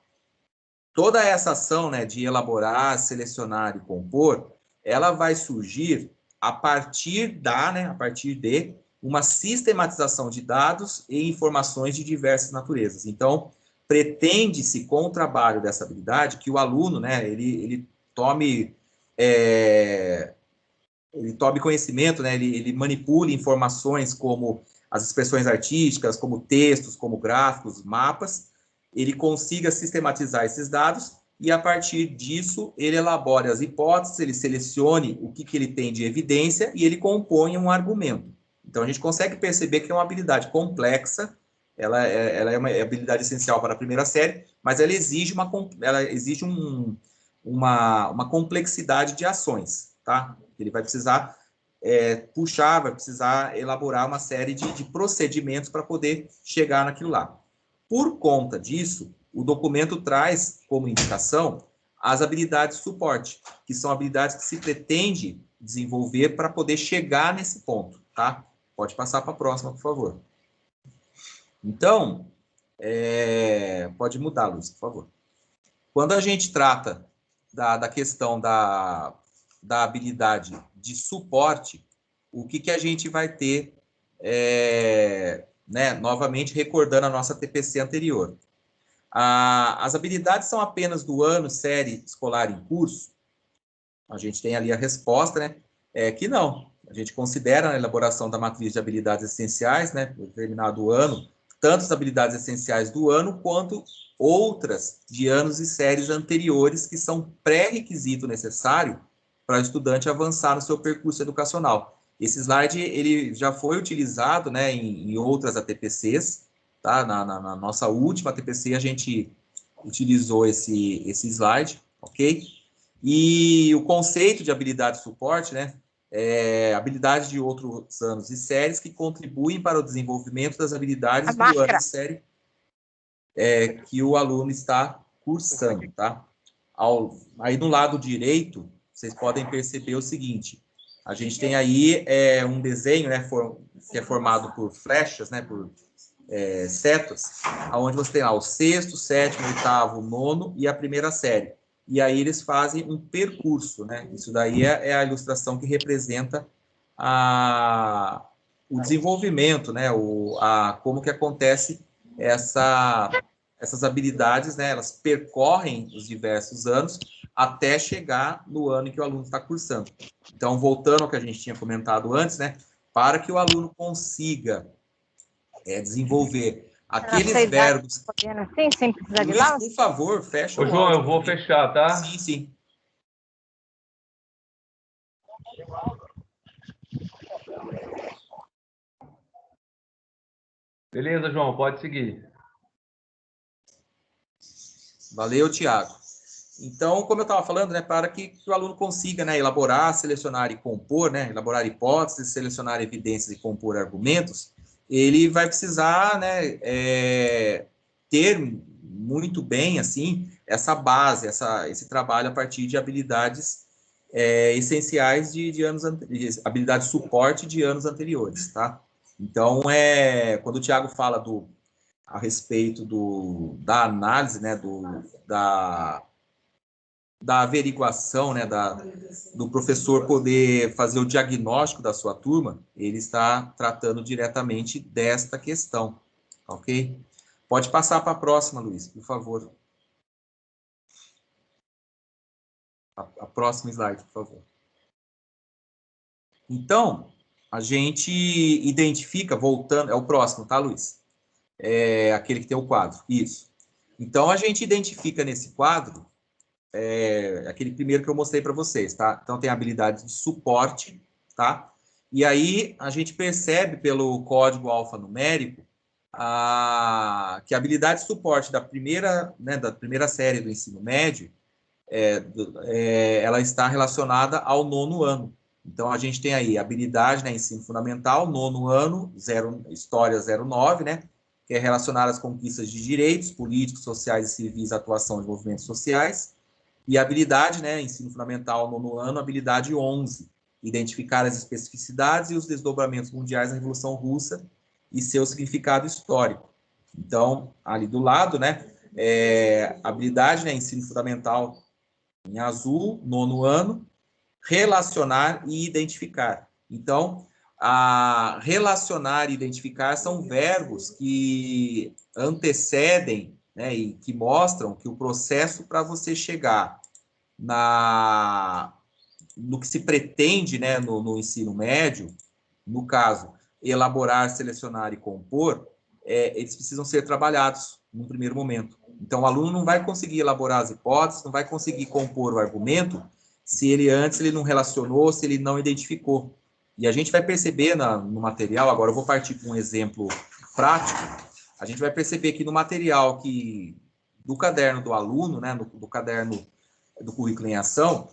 Toda essa ação, né, de elaborar, selecionar e compor, ela vai surgir a partir de uma sistematização de dados e informações de diversas naturezas. Então, pretende-se, com o trabalho dessa habilidade, que o aluno, né, ele tome conhecimento, né, ele manipule informações como as expressões artísticas, como textos, como gráficos, mapas, ele consiga sistematizar esses dados e, a partir disso, ele elabore as hipóteses, ele selecione o que ele tem de evidência e ele compõe um argumento. Então, a gente consegue perceber que é uma habilidade complexa, ela é uma habilidade essencial para a primeira série, mas ela exige uma complexidade de ações, tá? Ele vai precisar vai precisar elaborar uma série de procedimentos para poder chegar naquilo lá. Por conta disso, o documento traz como indicação as habilidades de suporte, que são habilidades que se pretende desenvolver para poder chegar nesse ponto, tá? Pode passar para a próxima, por favor. Então, pode mudar, Luiz, por favor. Quando a gente trata da questão da habilidade de suporte, o que a gente vai ter, né, novamente recordando a nossa TPC anterior. As habilidades são apenas do ano, série escolar em curso? A gente tem ali a resposta, né, que não. A gente considera a elaboração da matriz de habilidades essenciais, né, por determinado ano, tanto as habilidades essenciais do ano, quanto outras de anos e séries anteriores, que são pré-requisito necessário para o estudante avançar no seu percurso educacional. Esse slide ele já foi utilizado, né, em outras ATPCs, tá? Na nossa última ATPC a gente utilizou esse slide, ok? E o conceito de habilidade de suporte, né, habilidades de outros anos e séries que contribuem para o desenvolvimento das habilidades do ano e série que o aluno está cursando, tá? Aí no lado direito, vocês podem perceber o seguinte: a gente tem aí um desenho, né, que é formado por flechas, né, por setas, onde você tem lá o sexto, sétimo, oitavo, nono e a primeira série. E aí eles fazem um percurso, né? Isso daí é a ilustração que representa o desenvolvimento, né? Como que acontece essas habilidades, né? Elas percorrem os diversos anos até chegar no ano em que o aluno está cursando. Então, voltando ao que a gente tinha comentado antes, né? Para que o aluno consiga desenvolver aqueles verbos... Assim, sem precisar de Luiz, laudo? por favor, fecha Ô, o João, áudio. eu vou fechar, tá? Sim, sim. Beleza, João, pode seguir. Valeu, Tiago. Então, como eu estava falando, né, para que o aluno consiga, né, elaborar, selecionar e compor, né, elaborar hipóteses, selecionar evidências e compor argumentos, ele vai precisar, né, ter muito bem, assim, essa base, esse trabalho a partir de habilidades essenciais de anos anteriores, habilidade de suporte de anos anteriores, tá? Então, quando o Tiago fala a respeito da análise, né, da averiguação, né, do professor poder fazer o diagnóstico da sua turma, ele está tratando diretamente desta questão, ok? Pode passar para a próxima, Luiz, por favor. A próxima slide, por favor. Então, a gente identifica, voltando, é o próximo, tá, Luiz? É aquele que tem o quadro, isso. Então, a gente identifica nesse quadro aquele primeiro que eu mostrei para vocês, tá? Então, tem a habilidade de suporte, tá? E aí, a gente percebe pelo código alfanumérico que a habilidade de suporte da primeira série do ensino médio, ela está relacionada ao nono ano. Então, a gente tem aí habilidade, né, ensino fundamental, nono ano, história 09, né? Que é relacionada às conquistas de direitos políticos, sociais e civis, atuação de movimentos sociais. E habilidade, né, ensino fundamental, nono ano, habilidade 11, identificar as especificidades e os desdobramentos mundiais da Revolução Russa e seu significado histórico. Então, ali do lado, né, habilidade, né, ensino fundamental em azul, nono ano, relacionar e identificar. Então, relacionar e identificar são verbos que antecedem, né, e que mostram que o processo para você chegar no que se pretende, né, no ensino médio, no caso, elaborar, selecionar e compor, eles precisam ser trabalhados no primeiro momento. Então, o aluno não vai conseguir elaborar as hipóteses, não vai conseguir compor o argumento se ele não relacionou, se ele não identificou. E a gente vai perceber no material, agora eu vou partir para um exemplo prático, a gente vai perceber que no material do caderno do aluno, né, do caderno do currículo em ação,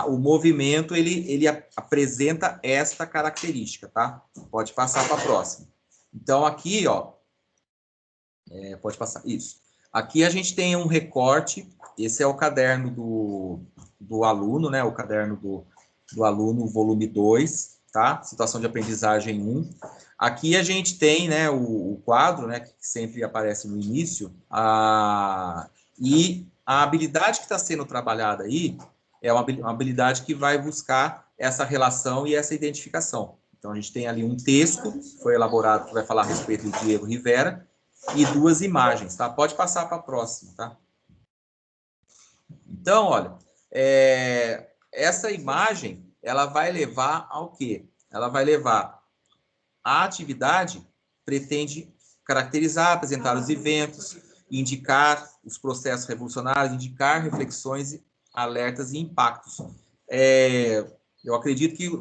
o movimento ele apresenta esta característica, tá? Pode passar para a próxima. Então, aqui, ó, pode passar, isso. Aqui a gente tem um recorte, esse é o caderno do aluno, né? O caderno do aluno, volume 2, tá? Situação de aprendizagem 1. Aqui a gente tem, né, o quadro, né, que sempre aparece no início, e a habilidade que está sendo trabalhada aí é uma habilidade que vai buscar essa relação e essa identificação. Então, a gente tem ali um texto, que foi elaborado, que vai falar a respeito do Diego Rivera, e 2 imagens, tá? Pode passar para a próxima, tá? Então, olha, essa imagem, ela vai levar ao quê? Ela vai levar a atividade, pretende caracterizar, apresentar os eventos, indicar os processos revolucionários, indicar reflexões, alertas e impactos. Eu acredito que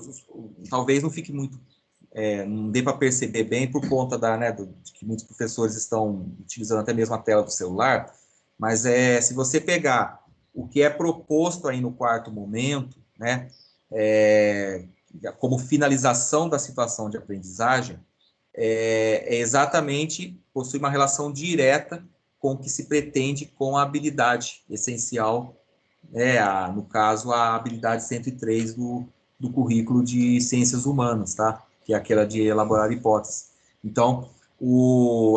talvez não fique muito, não dê para perceber bem por conta de que muitos professores estão utilizando até mesmo a tela do celular, mas se você pegar o que é proposto aí no quarto momento, né, como finalização da situação de aprendizagem, exatamente, possui uma relação direta com o que se pretende com a habilidade essencial, no caso, a habilidade 103 do currículo de Ciências Humanas, tá? Que é aquela de elaborar hipóteses. Então,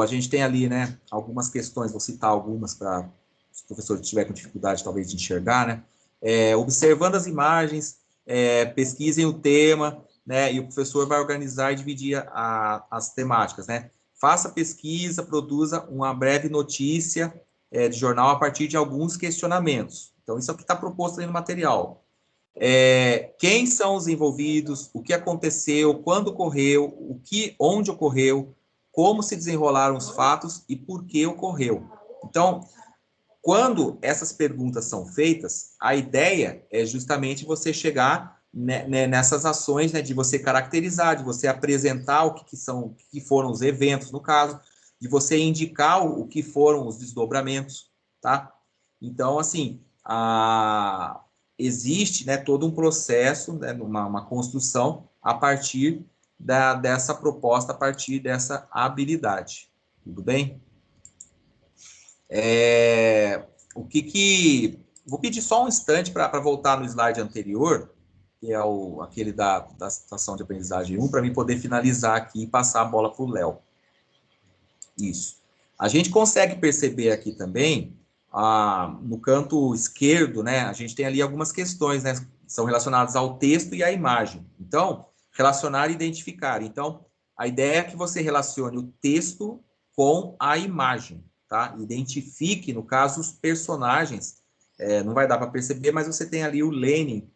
A gente tem ali, né, algumas questões, vou citar algumas para se o professor tiver com dificuldade, talvez, de enxergar, né? Observando as imagens, pesquisem o tema, né? E o professor vai organizar e dividir as temáticas, né? Faça pesquisa, produza uma breve notícia de jornal a partir de alguns questionamentos. Então, isso é o que está proposto aí no material. Quem são os envolvidos, o que aconteceu, quando ocorreu, onde ocorreu, como se desenrolaram os fatos e por que ocorreu. Então, quando essas perguntas são feitas, a ideia é justamente você chegar nessas ações, né, de você caracterizar, de você apresentar o que foram os eventos, no caso, de você indicar o que foram os desdobramentos, tá? Então, assim, existe, né, todo um processo, né, uma construção a partir dessa proposta, a partir dessa habilidade. Tudo bem? Vou pedir só um instante para voltar no slide anterior, que é aquele da situação de aprendizagem 1, para mim poder finalizar aqui e passar a bola para o Léo. Isso. A gente consegue perceber aqui também, no canto esquerdo, né, a gente tem ali algumas questões, né, que são relacionadas ao texto e à imagem. Então, relacionar e identificar. Então, a ideia é que você relacione o texto com a imagem, tá? Identifique, no caso, os personagens. Não vai dar para perceber, mas você tem ali o Lenin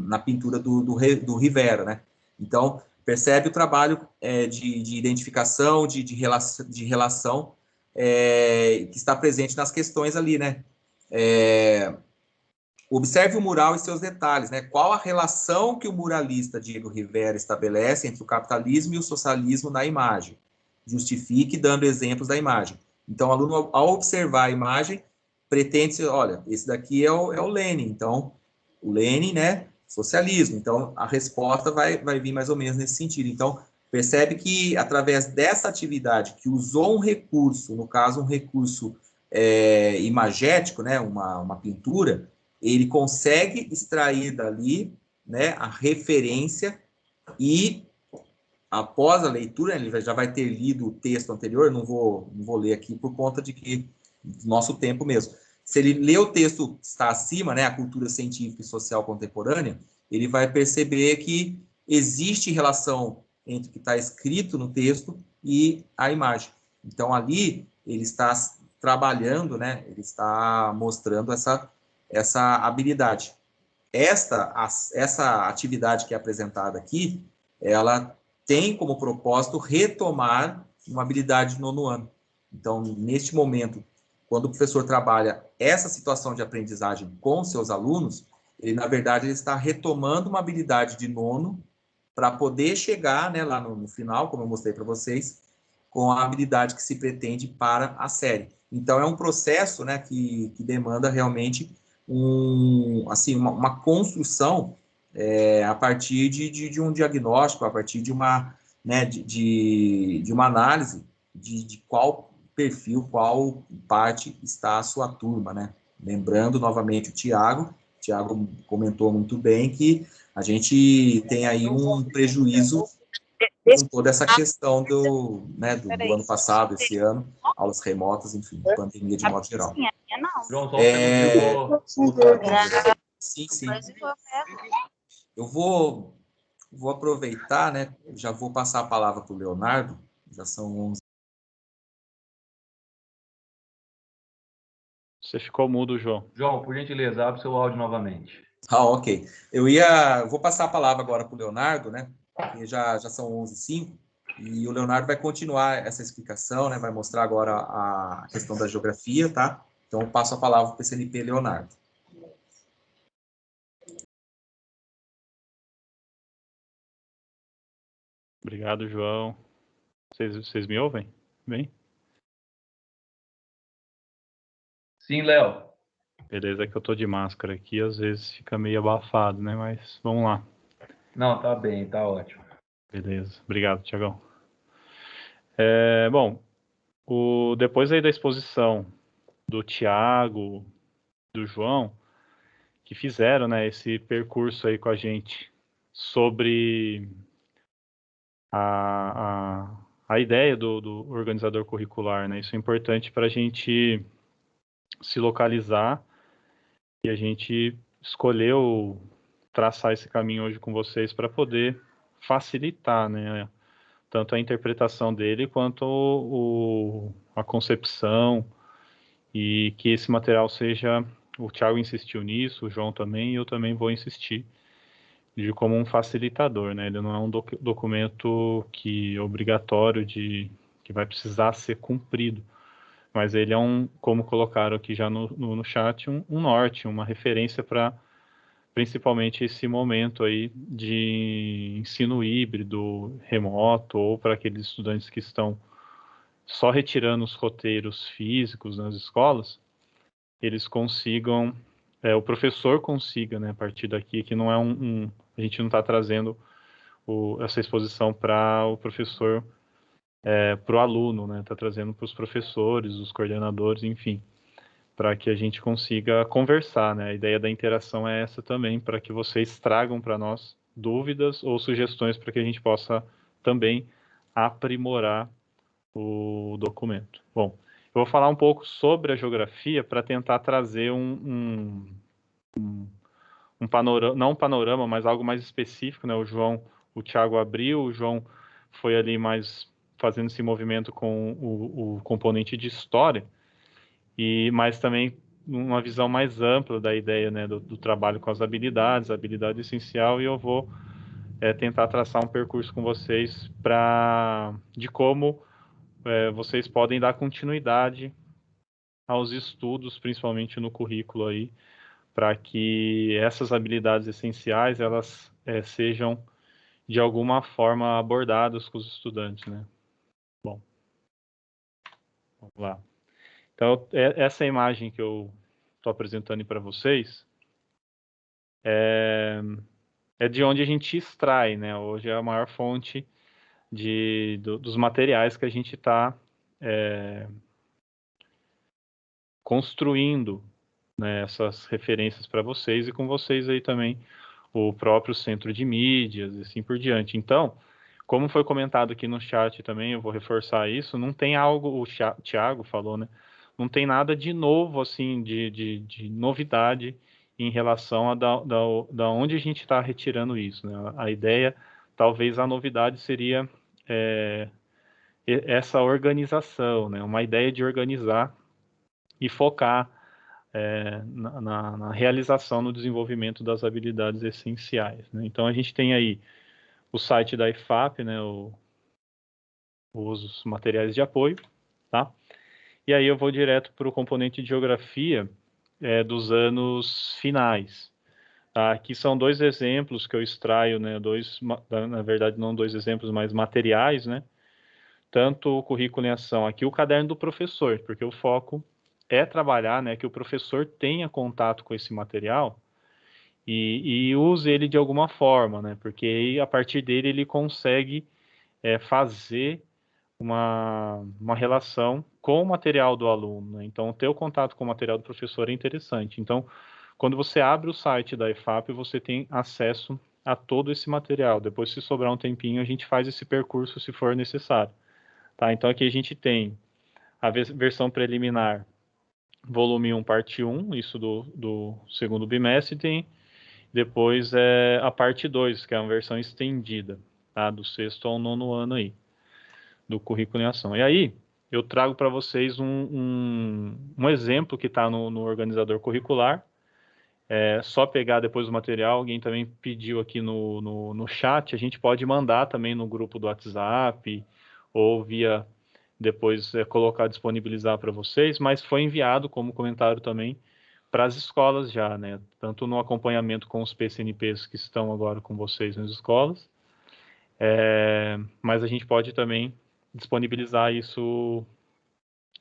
na pintura do Rivera, né? Então, percebe o trabalho de identificação, de relação que está presente nas questões ali, né? Observe o mural e seus detalhes, né? Qual a relação que o muralista Diego Rivera estabelece entre o capitalismo e o socialismo na imagem? Justifique dando exemplos da imagem. Então, o aluno, ao observar a imagem, pretende, olha, esse daqui é o Lenin. Então, o Lenin, né? Socialismo. Então, a resposta vai vir mais ou menos nesse sentido. Então, percebe que, através dessa atividade, que usou um recurso, no caso, um recurso imagético, né? Uma pintura, ele consegue extrair dali, né, a referência e, após a leitura, ele já vai ter lido o texto anterior, não vou ler aqui por conta do nosso tempo mesmo. Se ele lê o texto que está acima, né, a cultura científica e social contemporânea, ele vai perceber que existe relação entre o que está escrito no texto e a imagem. Então, ali, ele está trabalhando, né, ele está mostrando essa habilidade. Essa atividade que é apresentada aqui, ela tem como propósito retomar uma habilidade de nono ano. Então, neste momento, quando o professor trabalha essa situação de aprendizagem com seus alunos, ele, na verdade, ele está retomando uma habilidade de nono para poder chegar, né, lá no final, como eu mostrei para vocês, com a habilidade que se pretende para a série. Então, é um processo, né, que demanda realmente uma construção a partir de um diagnóstico, a partir de uma, né, de uma análise de qual perfil, qual parte está a sua turma, né? Lembrando novamente o Tiago comentou muito bem que a gente tem aí um prejuízo com toda essa questão do ano passado, esse ano, aulas remotas, enfim, pandemia de modo geral. João, só um segundo, eu vou voltar. Sim. Eu vou aproveitar, né? Já vou passar a palavra para o Leonardo, já são 11. Você ficou mudo, João. João, por gentileza, abre seu áudio novamente. Ok. Eu vou passar a palavra agora para o Leonardo, né? Porque já são 11h05, e o Leonardo vai continuar essa explicação, né? Vai mostrar agora a questão da geografia, tá? Então, eu passo a palavra para o PCNP Leonardo. Obrigado, João. Vocês me ouvem? Bem? Sim, Léo. Beleza, que eu tô de máscara aqui, às vezes fica meio abafado, né? Mas vamos lá. Não, tá bem, tá ótimo. Beleza, obrigado, Tiagão. Bom, depois aí da exposição do Tiago, do João, que fizeram, né, esse percurso aí com a gente sobre a ideia do organizador curricular, né? Isso é importante para a gente se localizar e a gente escolheu traçar esse caminho hoje com vocês para poder facilitar, né? Tanto a interpretação dele quanto a concepção, e que esse material seja, o Thiago insistiu nisso, o João também, e eu também vou insistir, de como um facilitador, né? Ele não é um documento que é obrigatório, que vai precisar ser cumprido, mas ele é como colocaram aqui já no chat, um norte, uma referência para principalmente esse momento aí de ensino híbrido, remoto, ou para aqueles estudantes que estão só retirando os roteiros físicos nas escolas, eles consigam, o professor consiga, né, a partir daqui, que não é a gente não está trazendo essa exposição para o professor, para o aluno, né, está trazendo para os professores, os coordenadores, enfim, para que a gente consiga conversar, né? A ideia da interação é essa também, para que vocês tragam para nós dúvidas ou sugestões para que a gente possa também aprimorar o documento. Bom, eu vou falar um pouco sobre a geografia para tentar trazer um panorama, não um panorama, mas algo mais específico, né? O Thiago abriu, o João foi ali mais fazendo esse movimento com o componente de história, mas também uma visão mais ampla da ideia, né, do trabalho com as habilidades, a habilidade essencial, e eu vou tentar traçar um percurso com vocês de como vocês podem dar continuidade aos estudos, principalmente no currículo aí, para que essas habilidades essenciais elas sejam de alguma forma abordadas com os estudantes, né? Bom, vamos lá. Então, essa imagem que eu estou apresentando para vocês é de onde a gente extrai, né? Hoje é a maior fonte dos materiais que a gente está construindo, né, essas referências para vocês, e com vocês aí também o próprio centro de mídias e assim por diante. Então, como foi comentado aqui no chat também, eu vou reforçar isso, não tem algo, o Thiago falou, né? Não tem nada de novo, assim, de novidade em relação a da onde a gente está retirando isso, né? A ideia, talvez a novidade seria essa organização, né? Uma ideia de organizar e focar na realização, no desenvolvimento das habilidades essenciais, né? Então, a gente tem aí o site da IFAP, né, os materiais de apoio, tá? E aí eu vou direto para o componente de geografia dos anos finais. Tá? Aqui são dois exemplos que eu extraio, né, na verdade não dois exemplos, mas materiais, né? Tanto o currículo em ação, aqui o caderno do professor, porque o foco é trabalhar, né, que o professor tenha contato com esse material e use ele de alguma forma, né? Porque aí, a partir dele ele consegue fazer uma relação com o material do aluno, né? Então, ter o contato com o material do professor é interessante. Então, quando você abre o site da IFAP, você tem acesso a todo esse material. Depois, se sobrar um tempinho, a gente faz esse percurso se for necessário. Tá? Então, aqui a gente tem a versão preliminar, volume 1, parte 1, isso do segundo bimestre, tem depois a parte 2, que é uma versão estendida, tá? Do sexto ao nono ano aí, do currículo em ação. E aí, eu trago para vocês um exemplo que está no organizador curricular. Só pegar depois o material, alguém também pediu aqui no chat, a gente pode mandar também no grupo do WhatsApp, ou via depois colocar, disponibilizar para vocês, mas foi enviado como comentário também para as escolas já, né? Tanto no acompanhamento com os PCNPs que estão agora com vocês nas escolas, mas a gente pode também disponibilizar isso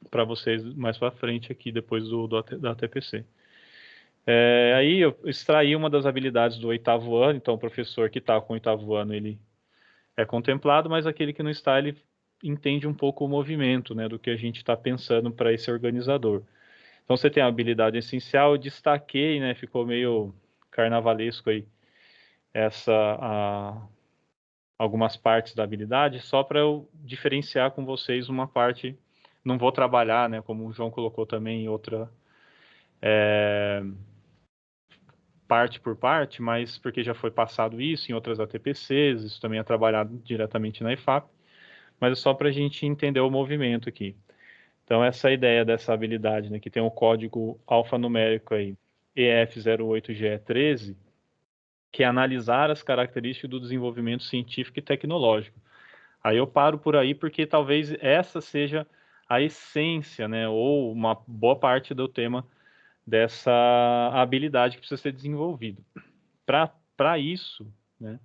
para vocês mais para frente aqui, depois da TPC. Aí eu extraí uma das habilidades do 8º ano, então o professor que está com o 8º ano, ele é contemplado, mas aquele que não está, ele entende um pouco o movimento, né, do que a gente está pensando para esse organizador. Então você tem a habilidade essencial, eu destaquei, né, ficou meio carnavalesco aí, algumas partes da habilidade, só para eu diferenciar com vocês uma parte. Não vou trabalhar, né, como o João colocou também, outra parte por parte, mas porque já foi passado isso em outras ATPCs, isso também é trabalhado diretamente na IFAP, mas é só para a gente entender o movimento aqui. Então, essa ideia dessa habilidade, né, que tem o código alfanumérico aí, EF08GE13, que é analisar as características do desenvolvimento científico e tecnológico. Aí eu paro por aí porque talvez essa seja a essência, né, ou uma boa parte do tema dessa habilidade que precisa ser desenvolvida. Para isso, né,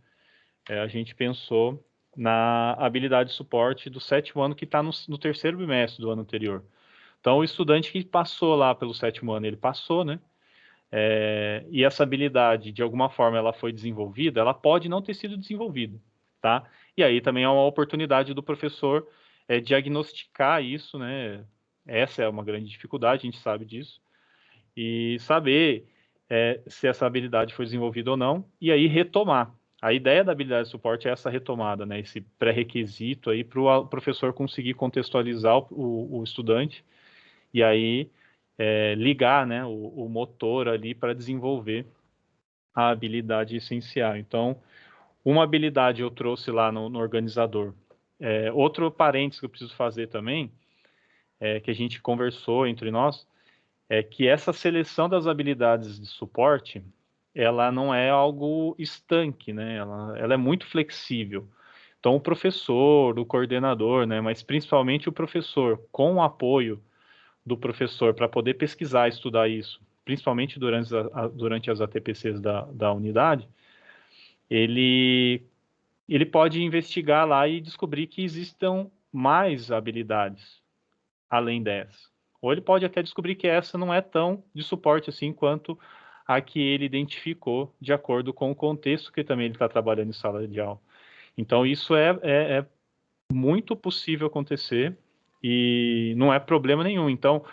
a gente pensou na habilidade de suporte do 7º ano que está no 3º bimestre do ano anterior. Então, o estudante que passou lá pelo 7º ano, ele passou, né? E essa habilidade, de alguma forma, ela foi desenvolvida, ela pode não ter sido desenvolvida, tá? E aí também é uma oportunidade do professor diagnosticar isso, né? Essa é uma grande dificuldade, a gente sabe disso. E saber se essa habilidade foi desenvolvida ou não, e aí retomar. A ideia da habilidade de suporte é essa retomada, né? Esse pré-requisito aí para o professor conseguir contextualizar o estudante e aí ligar, né, o motor ali para desenvolver a habilidade essencial. Então, uma habilidade eu trouxe lá no organizador. Outro parênteses que eu preciso fazer também, que a gente conversou entre nós, é que essa seleção das habilidades de suporte, ela não é algo estanque, né? Ela é muito flexível. Então, o professor, o coordenador, né, mas principalmente o professor, com o apoio do professor para poder pesquisar e estudar isso, principalmente durante as ATPCs da unidade, ele pode investigar lá e descobrir que existam mais habilidades além dessa. Ou ele pode até descobrir que essa não é tão de suporte assim quanto a que ele identificou de acordo com o contexto que também ele está trabalhando em sala de aula. Então, isso é muito possível acontecer e não é problema nenhum. Então,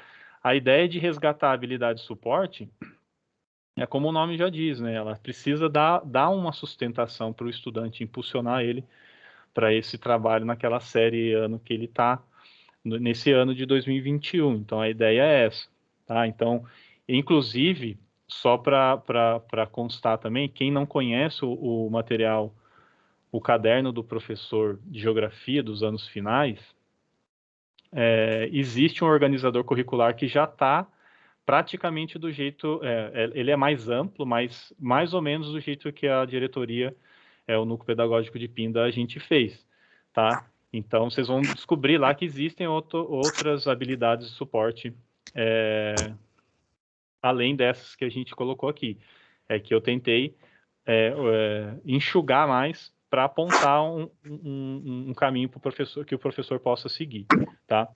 a ideia de resgatar a habilidade de suporte é como o nome já diz, né? Ela precisa dar uma sustentação para o estudante, impulsionar ele para esse trabalho naquela série ano que ele está, nesse ano de 2021. Então, a ideia é essa, tá? Então, inclusive, só para constar também, quem não conhece o material, o caderno do professor de geografia dos anos finais, existe um organizador curricular que já está praticamente do jeito, ele é mais amplo, mas mais ou menos do jeito que a diretoria, o núcleo pedagógico de Pinda, a gente fez, tá? Então, vocês vão descobrir lá que existem outras habilidades de suporte, além dessas que a gente colocou aqui. Que eu tentei enxugar mais para apontar um caminho para o professor, que o professor possa seguir, tá?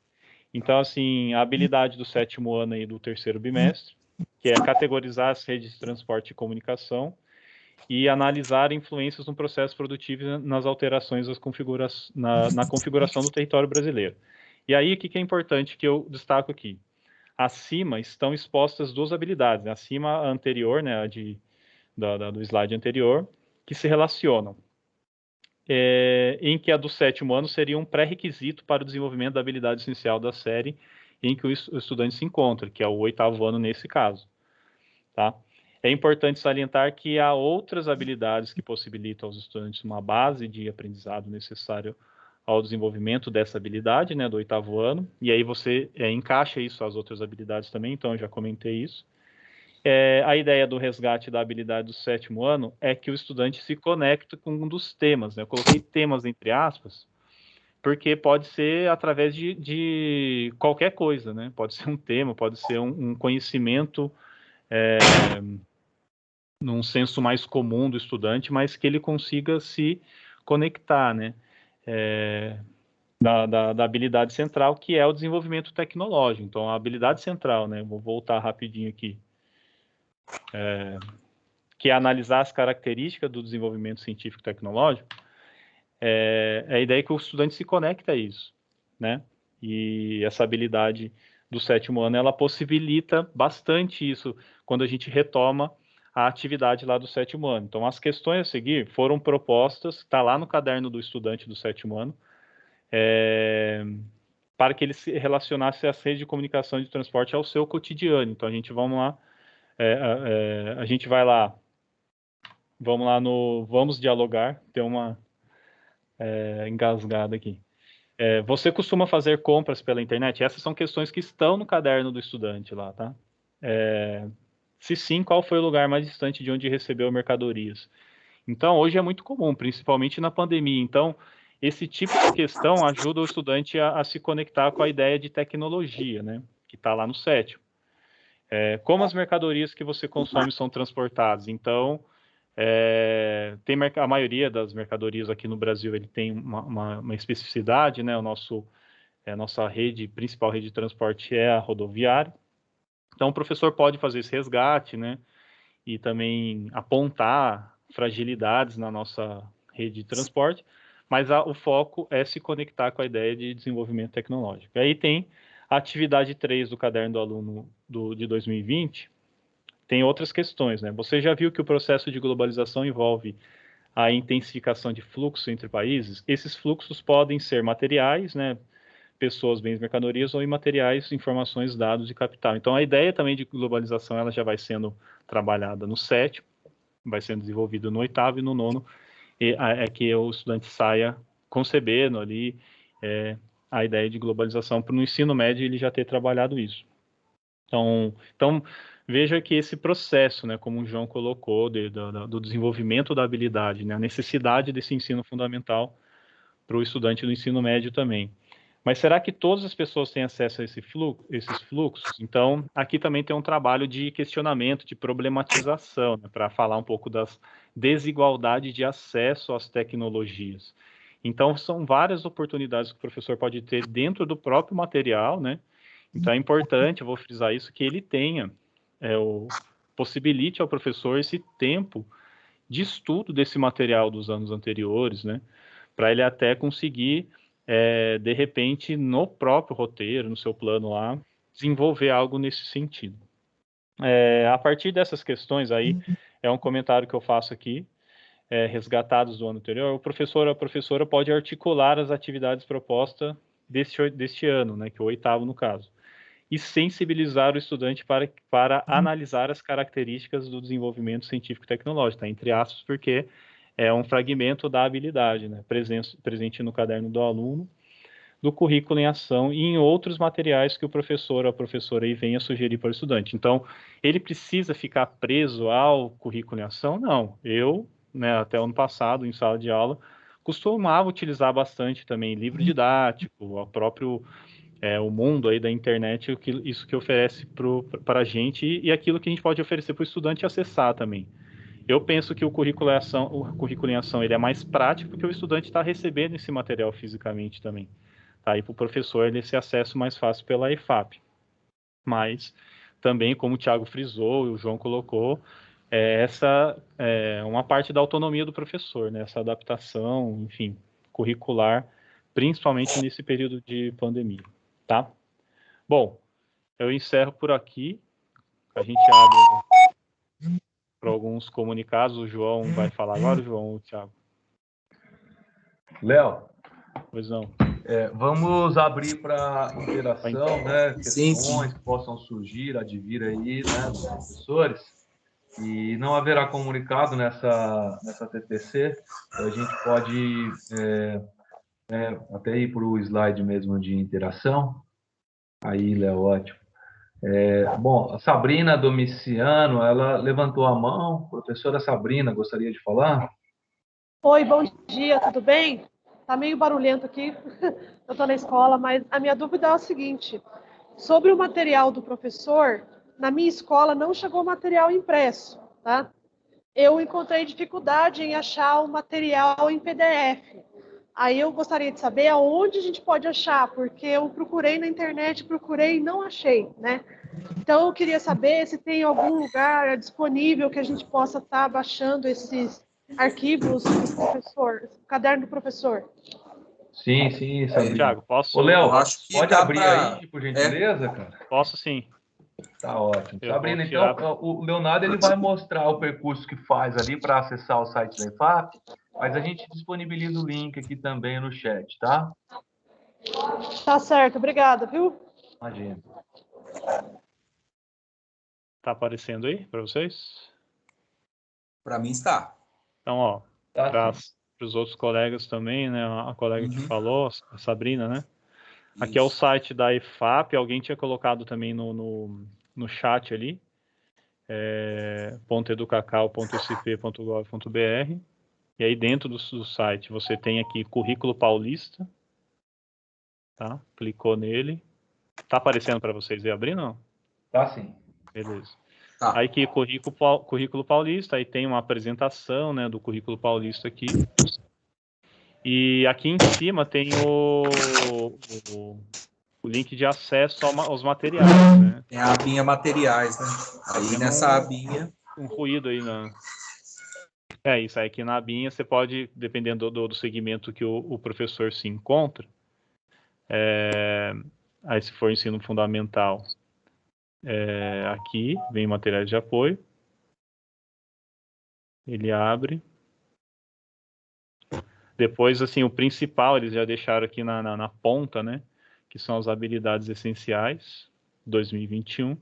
Então, assim, a habilidade do 7º ano e do 3º bimestre, que é categorizar as redes de transporte e comunicação e analisar influências no processo produtivo nas alterações na configuração do território brasileiro. E aí, o que é importante que eu destaco aqui? Acima estão expostas duas habilidades, né? Acima a anterior, né, do slide anterior, que se relacionam. Em que a do 7º ano seria um pré-requisito para o desenvolvimento da habilidade essencial da série em que o estudante se encontra, que é o 8º ano nesse caso. Tá? É importante salientar que há outras habilidades que possibilitam aos estudantes uma base de aprendizado necessário ao desenvolvimento dessa habilidade, né, do 8º ano, e aí você encaixa isso às outras habilidades também, então eu já comentei isso. A ideia do resgate da habilidade do 7º ano é que o estudante se conecte com um dos temas, né? Eu coloquei temas entre aspas, porque pode ser através de qualquer coisa, né? Pode ser um tema, pode ser um conhecimento num senso mais comum do estudante, mas que ele consiga se conectar, né? Da habilidade central, que é o desenvolvimento tecnológico. Então, a habilidade central, né? Vou voltar rapidinho aqui. Que é analisar as características do desenvolvimento científico e tecnológico, a ideia é que o estudante se conecta a isso, né? E essa habilidade do 7º ano, ela possibilita bastante isso quando a gente retoma a atividade lá do 7º ano. Então, as questões a seguir foram propostas, está lá no caderno do estudante do 7º ano, para que ele se relacionasse às redes de comunicação e de transporte ao seu cotidiano. Então, a gente vai lá, vamos dialogar, tem uma engasgada aqui. Você costuma fazer compras pela internet? Essas são questões que estão no caderno do estudante lá, tá? Se sim, qual foi o lugar mais distante de onde recebeu mercadorias? Então, hoje é muito comum, principalmente na pandemia. Então, esse tipo de questão ajuda o estudante a se conectar com a ideia de tecnologia, né? Que está lá no 7º. Como as mercadorias que você consome são transportadas? Então, a maioria das mercadorias aqui no Brasil ele tem uma especificidade, né? A nossa principal rede de transporte é a rodoviária. Então, o professor pode fazer esse resgate, né? E também apontar fragilidades na nossa rede de transporte, mas o foco é se conectar com a ideia de desenvolvimento tecnológico. Aí tem a atividade 3 do caderno do aluno de 2020, tem outras questões, né? Você já viu que o processo de globalização envolve a intensificação de fluxo entre países? Esses fluxos podem ser materiais, né? Pessoas, bens, mercadorias, ou imateriais, informações, dados e capital. Então, a ideia também de globalização ela já vai sendo trabalhada no 7º, vai sendo desenvolvida no 8º e no 9º, é que o estudante saia concebendo ali a ideia de globalização para no ensino médio ele já ter trabalhado isso. Então veja que esse processo, né, como o João colocou, do desenvolvimento da habilidade, né, a necessidade desse ensino fundamental para o estudante do ensino médio também. Mas será que todas as pessoas têm acesso a esses fluxos? Então, aqui também tem um trabalho de questionamento, de problematização, né, para falar um pouco das desigualdades de acesso às tecnologias. Então, são várias oportunidades que o professor pode ter dentro do próprio material, né? Então, é importante, eu vou frisar isso, que ele tenha, possibilite ao professor esse tempo de estudo desse material dos anos anteriores, né? Para ele até conseguir de repente, no próprio roteiro, no seu plano lá, desenvolver algo nesse sentido. A partir dessas questões aí, é um comentário que eu faço aqui, resgatados do ano anterior, o professor ou a professora pode articular as atividades propostas deste ano, né, que é o 8º no caso, e sensibilizar o estudante para analisar as características do desenvolvimento científico e tecnológico, tá? Entre aspas, porque é um fragmento da habilidade, né, presente no caderno do aluno, do currículo em ação e em outros materiais que o professor ou a professora aí venha sugerir para o estudante. Então, ele precisa ficar preso ao currículo em ação? Não. Eu, né, até o ano passado, em sala de aula, costumava utilizar bastante também livro didático, o próprio o mundo aí da internet, isso que oferece para a gente e aquilo que a gente pode oferecer para o estudante acessar também. Eu penso que o currículo em ação ele é mais prático porque o estudante está recebendo esse material fisicamente também. Tá? E para o professor ele esse acesso mais fácil pela EFAP. Mas também, como o Thiago frisou e o João colocou, essa é uma parte da autonomia do professor, né? Essa adaptação, enfim, curricular, principalmente nesse período de pandemia. Tá? Bom, eu encerro por aqui. A gente abre para alguns comunicados. O João vai falar agora, o João ou o Thiago? Léo, Pois não. Vamos abrir para interação, né? Questões sim. que possam surgir, advir aí, né, dos professores. E não haverá comunicado nessa TPC. A gente pode até ir para o slide mesmo de interação. Aí, Léo, ótimo. Bom, a Sabrina Domiciano, ela levantou a mão. Professora Sabrina, gostaria de falar? Oi, bom dia, tudo bem? Tá meio barulhento aqui, eu estou na escola, mas a minha dúvida é o seguinte: sobre o material do professor, na minha escola não chegou material impresso, tá? Eu encontrei dificuldade em achar o material em PDF. Aí eu gostaria de saber aonde a gente pode achar, porque eu procurei na internet, procurei e não achei, né? Então eu queria saber se tem algum lugar disponível que a gente possa estar baixando esses arquivos do professor, caderno do professor. Sim, Sabrina. Thiago, posso? Ô, Léo, Eu acho que pode dá abrir pra... aí, por gentileza, cara? Posso sim. Tá ótimo. Eu Sabrina, vou tirar... então, o Leonardo ele vai mostrar o percurso que faz ali para acessar o site da EFAP, mas a gente disponibiliza o link aqui também no chat, tá? Tá certo, obrigada, viu? Imagina. Tá aparecendo aí para vocês? Para mim está. Então, ó, Tá para sim. os outros colegas também, né? A colega que falou, a Sabrina, né? Aqui é o Isso. site da EFAP, alguém tinha colocado também no chat ali, .educacau.sp.gov.br, e aí dentro do site você tem aqui Currículo Paulista, tá? Clicou nele. Tá aparecendo para vocês aí abrir, não? Tá sim. Beleza. Tá. Aí aqui Currículo Paulista, aí tem uma apresentação, né, do Currículo Paulista aqui. E aqui em cima tem o link de acesso aos materiais, né? Tem a abinha materiais, né? Aí nessa abinha. Um ruído aí na. É isso, aí aqui na abinha você pode, dependendo do segmento que o professor se encontra, aí se for ensino fundamental, aqui vem materiais de apoio, ele abre. Depois, assim, o principal, eles já deixaram aqui na ponta, né? Que são as habilidades essenciais, 2021.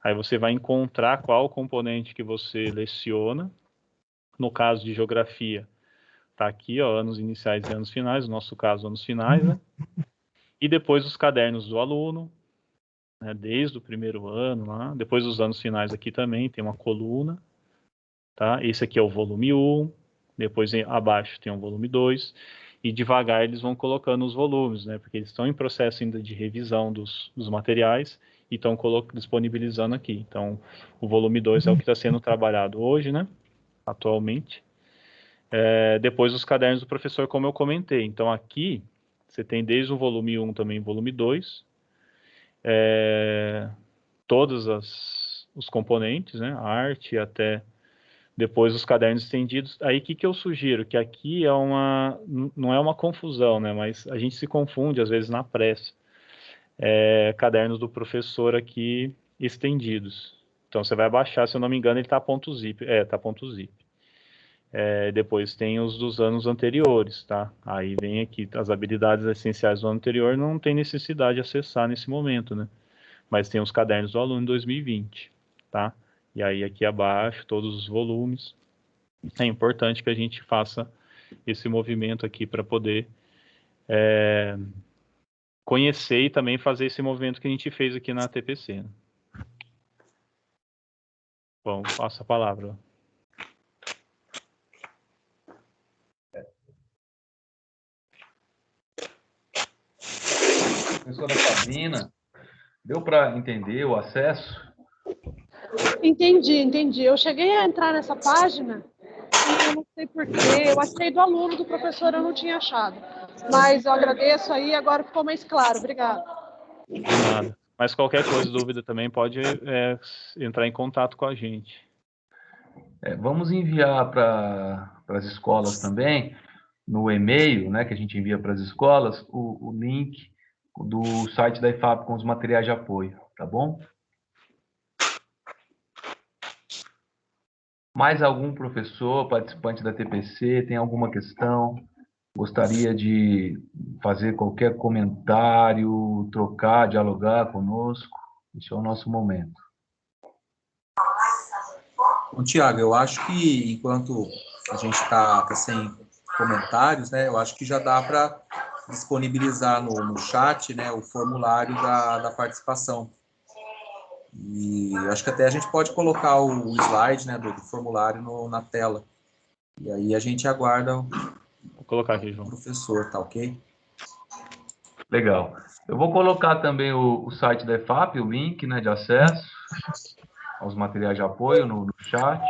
Aí você vai encontrar qual componente que você leciona. No caso de geografia, tá aqui, ó, anos iniciais e anos finais, no nosso caso, anos finais, né? E depois os cadernos do aluno, né, desde o primeiro ano lá. Depois os anos finais aqui também, tem uma coluna, tá? Esse aqui é o volume 1, depois abaixo tem o volume 2, e devagar eles vão colocando os volumes, né? Porque eles estão em processo ainda de revisão dos materiais e estão disponibilizando aqui. Então, o volume 2 é o que está sendo trabalhado hoje, né? Atualmente. Depois os cadernos do professor, como eu comentei. Então, aqui você tem desde o volume 1 também o volume 2, todos os componentes, né? A arte até depois os cadernos estendidos. Aí o que eu sugiro? Que aqui não é uma confusão, né? Mas a gente se confunde às vezes na pressa. Cadernos do professor aqui estendidos. Então você vai baixar, se eu não me engano, ele está .zip. Tá .zip. Depois tem os dos anos anteriores, tá? Aí vem aqui as habilidades essenciais do ano anterior, não tem necessidade de acessar nesse momento, né? Mas tem os cadernos do aluno em 2020, tá? E aí aqui abaixo todos os volumes. É importante que a gente faça esse movimento aqui para poder conhecer e também fazer esse movimento que a gente fez aqui na TPC. Né? Bom, passo a palavra. Professora Sabrina, deu para entender o acesso? Entendi. Eu cheguei a entrar nessa página e eu não sei porquê. Eu achei do aluno, do professor eu não tinha achado. Mas eu agradeço aí, agora ficou mais claro. Obrigada. De nada. Mas qualquer coisa, dúvida também, pode entrar em contato com a gente. Vamos enviar para as escolas também, no e-mail, né, que a gente envia para as escolas, o link do site da IFAP com os materiais de apoio, tá bom? Mais algum professor, participante da TPC, tem alguma questão? Gostaria de fazer qualquer comentário, trocar, dialogar conosco? Esse é o nosso momento. Bom, Tiago, eu acho que enquanto a gente está sem comentários, né, eu acho que já dá para disponibilizar no chat, né, o formulário da participação. E eu acho que até a gente pode colocar o slide, né, do formulário na tela. E aí a gente aguarda Vou colocar aqui, João. o professor, tá ok? Legal. Eu vou colocar também o site da EFAP, o link, né, de acesso aos materiais de apoio no chat.